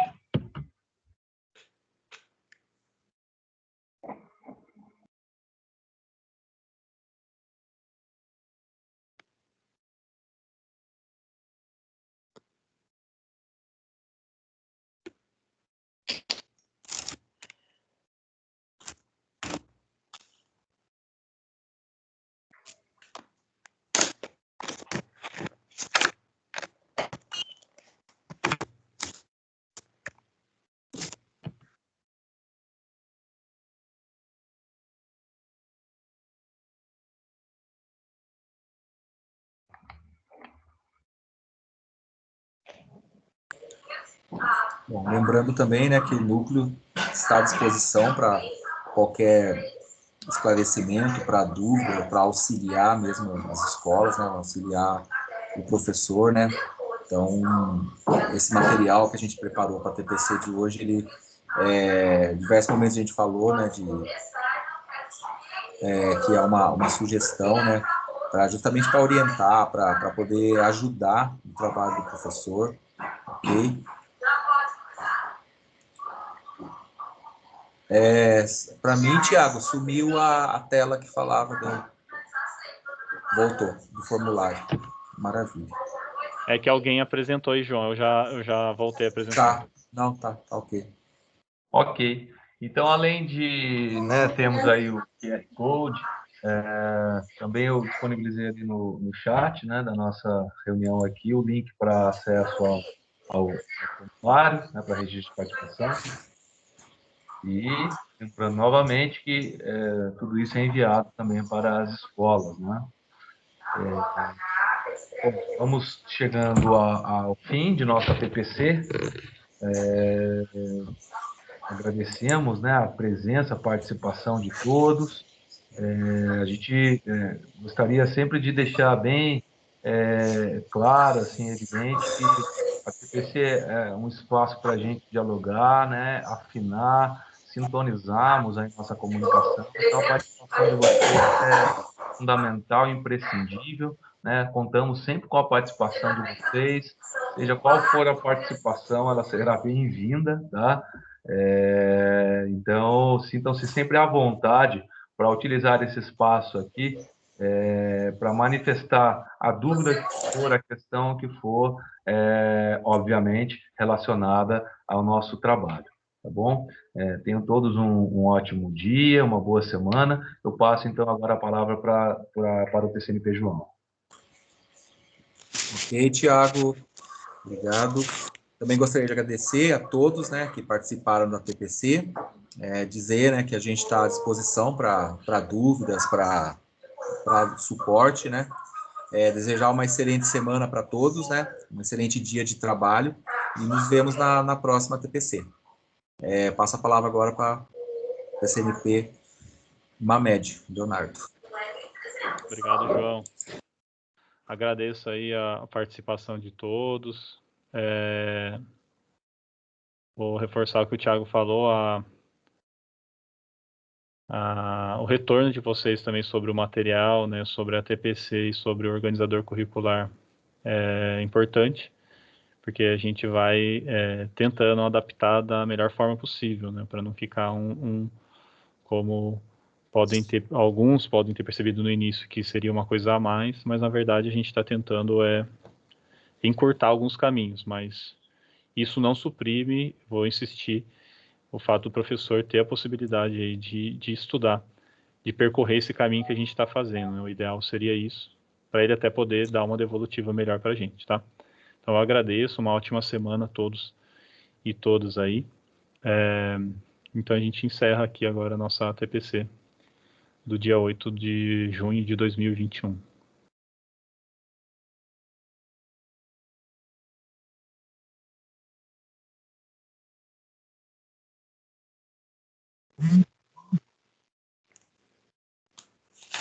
Bom, lembrando também, né, que o núcleo está à disposição para qualquer esclarecimento, para dúvida, para auxiliar mesmo as escolas, né, auxiliar o professor, né. Então, esse material que a gente preparou para a TPC de hoje, ele, diversos momentos a gente falou, né, que é uma sugestão, né, justamente para orientar, para poder ajudar o trabalho do professor, ok? Para mim, Thiago, sumiu a tela que falava Voltou, do formulário. Maravilha. É que alguém apresentou aí, João. Eu já voltei a apresentar. Tá, não, tá ok. Ok. Então, além de, né, temos aí o QR Code, também eu disponibilizei ali no chat, né, da nossa reunião aqui, o link para acesso ao formulário, né, para registro de participação. E lembrando novamente que tudo isso é enviado também para as escolas, né? Bom, vamos chegando ao fim de nossa TPC. Agradecemos, né, a presença, a participação de todos. A gente gostaria sempre de deixar bem claro, assim, evidente, que a TPC é um espaço para a gente dialogar, né, afinar, sintonizarmos a nossa comunicação. Então, a participação de vocês é fundamental e imprescindível, né? Contamos sempre com a participação de vocês, seja qual for a participação, ela será bem-vinda, tá? Então, sintam-se sempre à vontade para utilizar esse espaço aqui para manifestar a dúvida que for, a questão que for, obviamente, relacionada ao nosso trabalho, tá bom? Tenham todos um ótimo dia, uma boa semana. Eu passo, então, agora a palavra para o PCNP João. Ok, Thiago, obrigado. Também gostaria de agradecer a todos, né, que participaram da TPC, dizer, né, que a gente está à disposição para dúvidas, para suporte, né, desejar uma excelente semana para todos, né, um excelente dia de trabalho e nos vemos na próxima TPC. Passo a palavra agora para a PCNP Mamed, Leonardo. Obrigado, João. Agradeço aí a participação de todos. Vou reforçar o que o Thiago falou, o retorno de vocês também sobre o material, né, sobre a TPC e sobre o organizador curricular é importante, porque a gente vai tentando adaptar da melhor forma possível, né, para não ficar como alguns podem ter percebido no início que seria uma coisa a mais, mas na verdade a gente está tentando encurtar alguns caminhos, mas isso não suprime, vou insistir, o fato do professor ter a possibilidade aí de estudar, de percorrer esse caminho que a gente está fazendo, né? O ideal seria isso, para ele até poder dar uma devolutiva melhor para a gente, tá? Então eu agradeço, uma ótima semana a todos e todas aí. Então a gente encerra aqui agora a nossa TPC do dia 8 de junho de 2021.